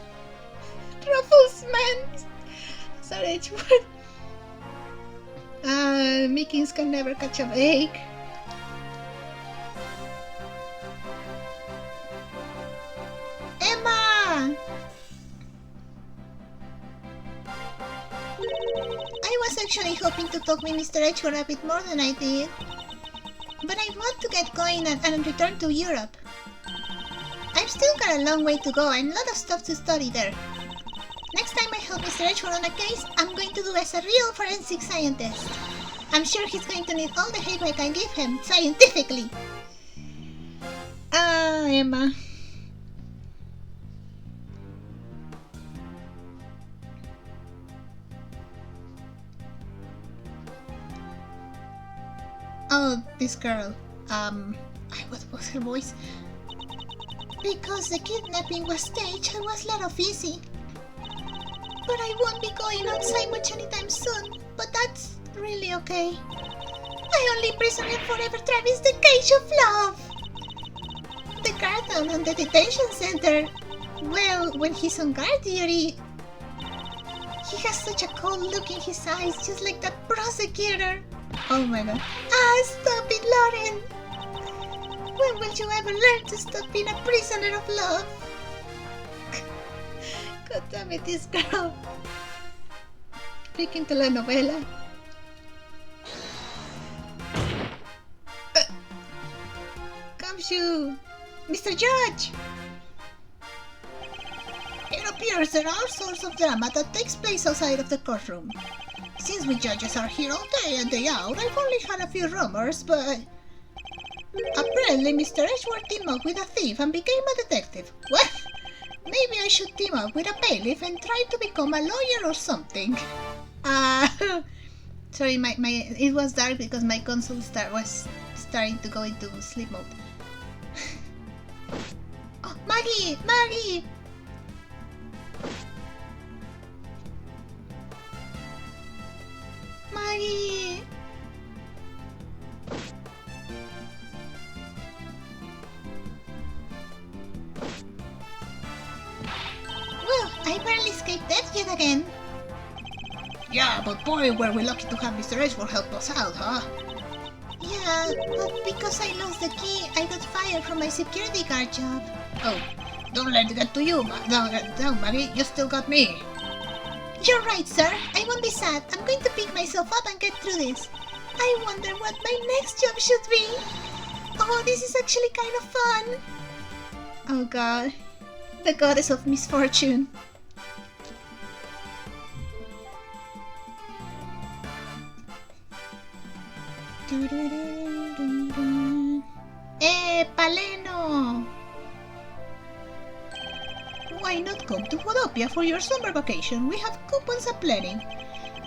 Speaker 1: Truffles Man! Sorry, Edgeworth. Mickens can never catch a break. Emma!
Speaker 3: I was actually hoping to talk with Mr. Edgeworth a bit more than I did. But I want to get going and return to Europe. I've still got a long way to go and a lot of stuff to study there. Next time I help Mr. Edgeworth on a case, I'm going to do as a real forensic scientist. I'm sure he's going to need all the help I can give him, scientifically.
Speaker 1: Ah, Emma. Oh, this girl. What was her voice?
Speaker 3: Because the kidnapping was staged, I was let off easy. But I won't be going outside much anytime soon. But that's really okay. My only prisoner forever tribe is the cage of love. The guard down on the detention center. Well, when he's on guard duty, he has such a cold look in his eyes, just like that prosecutor.
Speaker 1: Oh my god.
Speaker 3: Ah, stop it, Lauren! When will you ever learn to stop being a prisoner of love?
Speaker 1: God damn it, this girl. Freaking telenovela. Comes you, Mr. Judge!
Speaker 2: It appears there are all sorts of drama that takes place outside of the courtroom. Since we judges are here all day and day out, I've only had a few rumors, but... apparently Mr. Edgeworth teamed up with a thief and became a detective. Well, maybe I should team up with a bailiff and try to become a lawyer or something.
Speaker 1: Sorry, it was dark because my console was starting to go into sleep mode.
Speaker 3: Oh, Maggie! Maggie!
Speaker 1: Maggie!
Speaker 3: Well, I barely escaped death yet again.
Speaker 2: Yeah, but boy, were we lucky to have Mr. Edgeworth help us out, huh?
Speaker 3: Yeah, but because I lost the key, I got fired from my security guard job.
Speaker 2: Oh, don't let it get to you, no, Maggie, you still got me.
Speaker 3: You're right, sir. I won't be sad. I'm going to pick myself up and get through this. I wonder what my next job should be. Oh, this is actually kind of fun.
Speaker 1: Oh god. The goddess of misfortune.
Speaker 3: Paleno!
Speaker 2: Why not come to Wadopia for your summer vacation? We have coupons aplenty.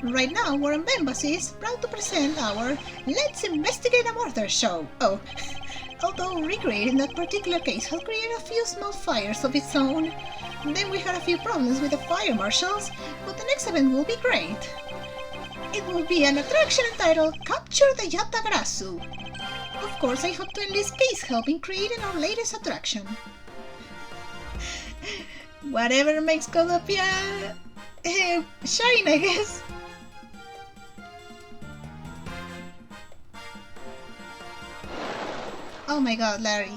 Speaker 2: Right now, Warren Embassy is proud to present our Let's Investigate a Murder show. Oh, although recreating that particular case has created a few small fires of its own. Then we had a few problems with the fire marshals, but the next event will be great. It will be an attraction entitled Capture the Yatagrasu. Of course, I hope to enlist Case help in creating our latest attraction.
Speaker 1: Whatever makes Codopia shine, I guess. Oh my god, Larry.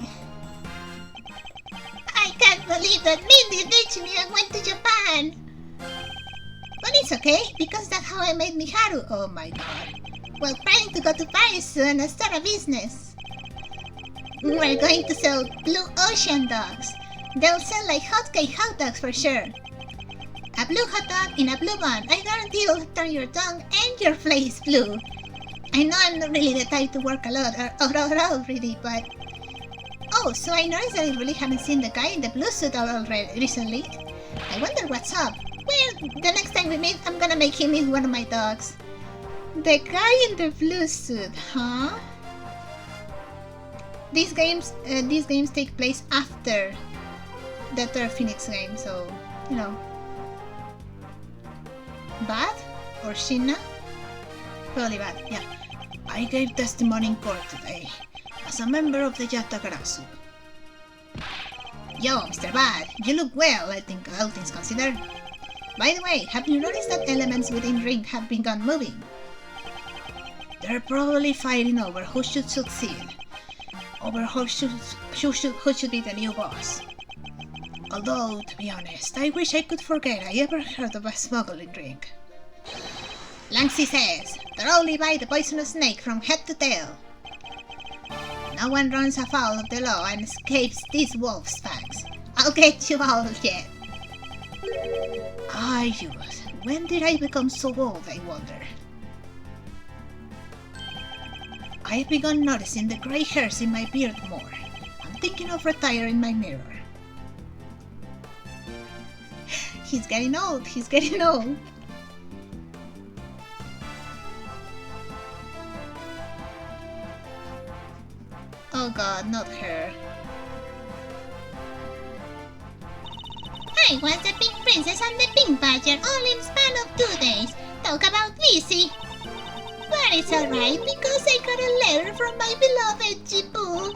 Speaker 3: I can't believe that Mindy ditched me and went to Japan. But it's okay, because that's how I made Miharu.
Speaker 1: Oh my god.
Speaker 3: Well, planning to go to Paris soon and start a business. We're going to sell blue ocean dogs. They'll sell like hotcake hot dogs for sure. A blue hot dog in a blue bun. I guarantee it'll turn your tongue and your face blue. I know I'm not really the type to work a lot or all really, but... Oh, so I noticed that I really haven't seen the guy in the blue suit already recently. I wonder what's up. Well, the next time we meet, I'm gonna make him eat one of my dogs.
Speaker 1: The guy in the blue suit, huh? These games take place after the third Phoenix game, so, you know. Bad? Or Shinna? Probably bad, yeah.
Speaker 2: I gave testimony in court today, as a member of the Yatagarasu.
Speaker 1: Yo, Mr. Bad, you look well, I think, all things considered. By the way, have you noticed that elements within Ring have begun moving?
Speaker 2: They're probably fighting over who should succeed, over who should be the new boss. Although, to be honest, I wish I could forget I ever heard of a smuggling ring.
Speaker 1: Langsy says, thoroughly bite the poisonous snake from head to tail. No one runs afoul of the law and escapes these wolf's fangs. I'll get you all yet.
Speaker 2: Ah, youth. When did I become so old, I wonder? I've begun noticing the grey hairs in my beard more. I'm thinking of retiring my mirror.
Speaker 1: He's getting old, he's getting old. Oh god, not her.
Speaker 3: I was the pink princess and the pink badger all in span of 2 days. Talk about busy. But it's alright because I got a letter from my beloved Jibu.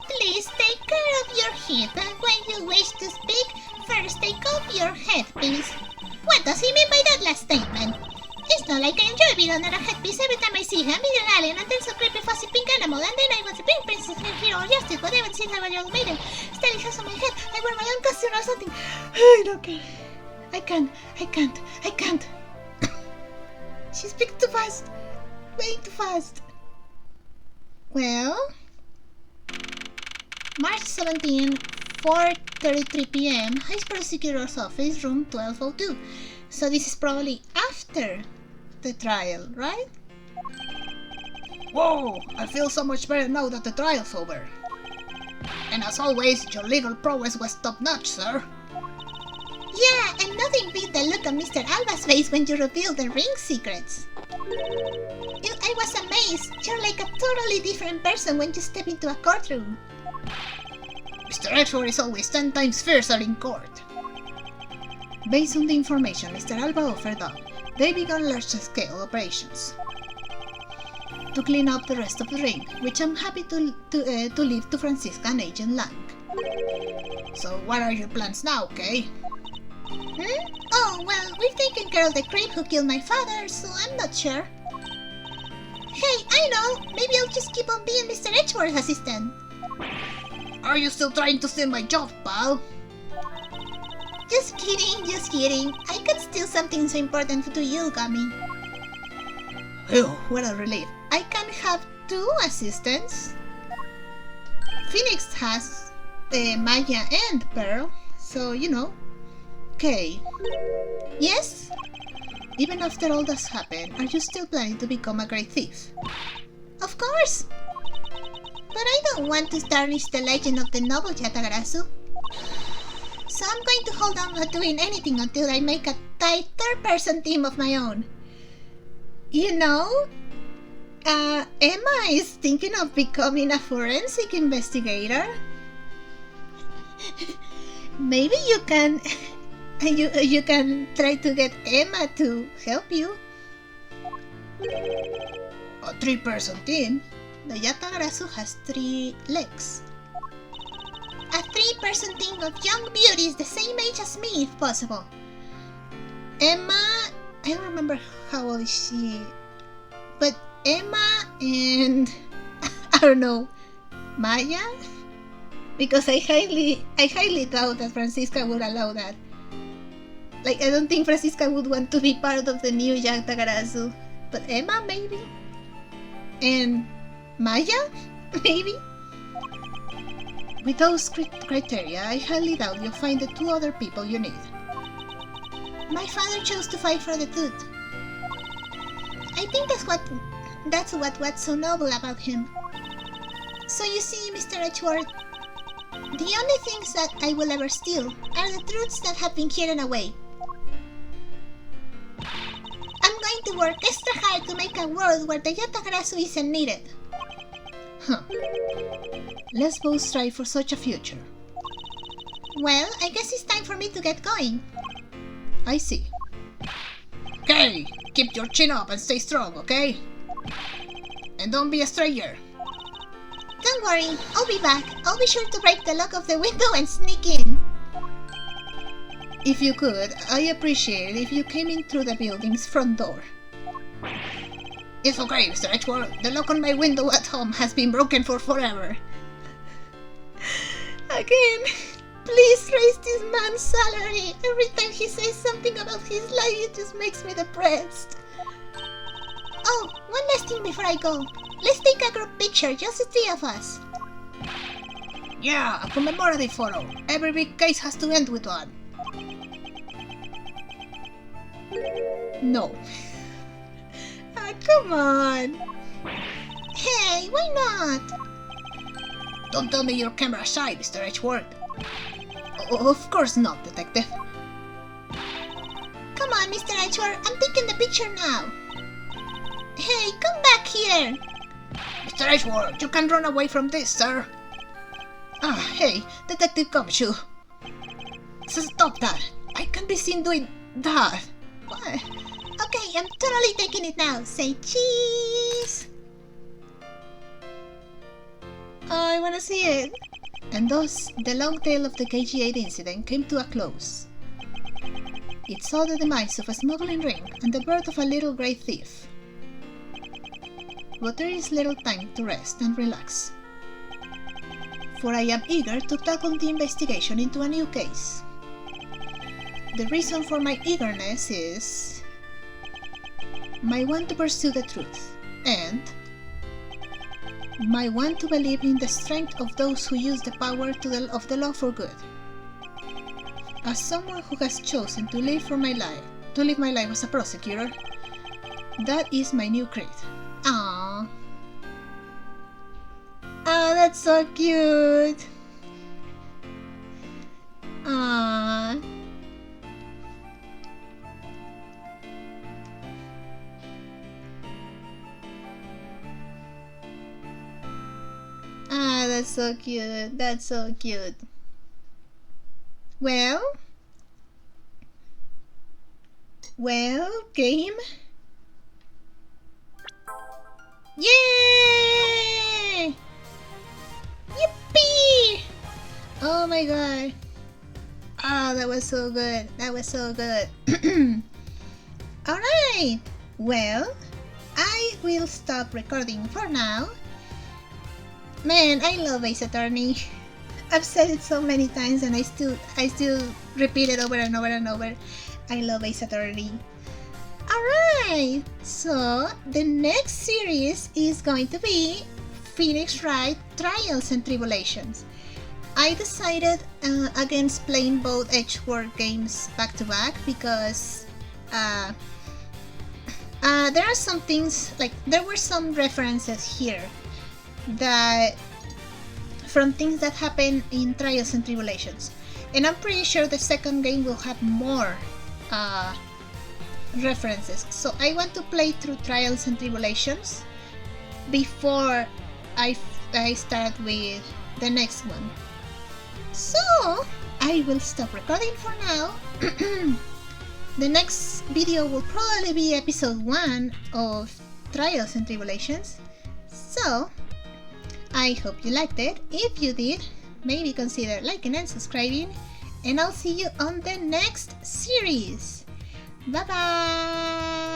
Speaker 3: Please take care of your head, and when you wish to speak, first take off your headpiece. What does he mean by that last statement? It's not like I enjoy being under a headpiece every time I see him. He's an alien and then so creepy fuzzy pink animal, and then I was a pink princess and hero of justice, whatever since I was your maiden. Still it has on my head. I wear my own costume or something.
Speaker 1: I don't care. I can't. She speaks too fast. Way too fast. Well, March 17, 4:33 p.m. High Prosecutor's Office, room 1202. So this is probably after the trial, right?
Speaker 2: Whoa! I feel so much better now that the trial's over. And as always, your legal prowess was top-notch, sir.
Speaker 3: Yeah, and nothing beat the look on Mr. Alba's face when you revealed the ring secrets. I was amazed. You're like a totally different person when you step into a courtroom.
Speaker 2: Mr. Edgeworth is always 10 times fiercer in court.
Speaker 1: Based on the information Mr. Alba offered up, they began large-scale operations to clean up the rest of the ring, which I'm happy to leave to Francisca and Agent Lang.
Speaker 2: So what are your plans now, Kay?
Speaker 3: Oh, well, we've taken care of the creep who killed my father, so I'm not sure. Hey, I know! Maybe I'll just keep on being Mr. Edgeworth's assistant.
Speaker 2: Are you still trying to steal my job, pal?
Speaker 3: Just kidding. I could steal something so important to you, Gummy.
Speaker 1: Oh, what a relief. I can have 2 assistants. Phoenix has Maya and Pearl, so you know. Okay.
Speaker 3: Yes?
Speaker 1: Even after all that's happened, are you still planning to become a great thief?
Speaker 3: Of course! But I don't want to tarnish the legend of the noble Yatagarasu. So I'm going to hold on not doing anything until I make a tight third-person team of my own.
Speaker 1: You know, Emma is thinking of becoming a forensic investigator. Maybe you can you can try to get Emma to help you.
Speaker 2: A 3-person team?
Speaker 1: The Yatagarasu has 3 legs.
Speaker 3: A 3-person team of young beauties the same age as me, if possible.
Speaker 1: Emma, I don't remember how old is she, but Emma and I don't know, Maya, because I highly doubt that Francisca would allow that. Like, I don't think Francisca would want to be part of the new Yatagarasu, but Emma maybe, and Maya maybe. With those criteria, I highly doubt you'll find the 2 other people you need.
Speaker 3: My father chose to fight for the truth. I think that's what's so noble about him. So you see, Mr. Edgeworth, the only things that I will ever steal are the truths that have been hidden away. I'm going to work extra hard to make a world where the Yatagarasu isn't needed.
Speaker 1: Huh. Let's both strive for such a future.
Speaker 3: Well, I guess it's time for me to get going.
Speaker 1: I see.
Speaker 2: Okay, keep your chin up and stay strong, okay? And don't be a stranger.
Speaker 3: Don't worry, I'll be back. I'll be sure to break the lock of the window and sneak in.
Speaker 1: If you could, I appreciate it if you came in through the building's front door.
Speaker 2: It's okay, Mr. Edgeworth. The lock on my window at home has been broken for forever.
Speaker 1: Again, please raise this man's salary. Every time he says something about his life, it just makes me depressed.
Speaker 3: Oh, one last thing before I go. Let's take a group picture, just the 3 of us.
Speaker 2: Yeah, a commemorative photo. Every big case has to end with one.
Speaker 1: No. Ah, come on.
Speaker 3: Hey, why not?
Speaker 2: Don't tell me you're camera shy, Mr. Edgeworth.
Speaker 1: Of course not, Detective.
Speaker 3: Come on, Mr. Edgeworth, I'm taking the picture now. Hey, come back here.
Speaker 2: Mr. Edgeworth, you can't run away from this, sir.
Speaker 1: Hey, Detective Gumshoe. Stop that. I can't be seen doing that. What?
Speaker 3: Okay, I'm totally taking it now. Say cheese.
Speaker 1: I wanna see it. And thus, the long tale of the KG8 incident came to a close. It saw the demise of a smuggling ring and the birth of a little grey thief. But there is little time to rest and relax, for I am eager to tackle the investigation into a new case. The reason for my eagerness is my want to pursue the truth, and my want to believe in the strength of those who use the power of the law for good. As someone who has chosen to live my life as a prosecutor, that is my new creed.
Speaker 3: Aww.
Speaker 1: Oh, that's so cute. Aww. Ah, that's so cute. That's so cute. Well, game. Yay! Yippee! Oh my god. Ah, that was so good. That was so good. Alright. Well, I will stop recording for now. Man, I love AceAttorney. I've said it so many times and I still repeat it over and over and over. I love AceAttorney. Alright, so the next series is going to be Phoenix Wright Trials and Tribulations. I decided against playing both Edgeworth games back to back because there are some things, like there were some references here that from things that happen in Trials and Tribulations, and I'm pretty sure the second game will have more references, so I want to play through Trials and Tribulations before I start with the next one. So I will stop recording for now. The next video will probably be episode 1 of Trials and Tribulations, so I hope you liked it. If you did, maybe consider liking and subscribing, and I'll see you on the next series. Bye bye!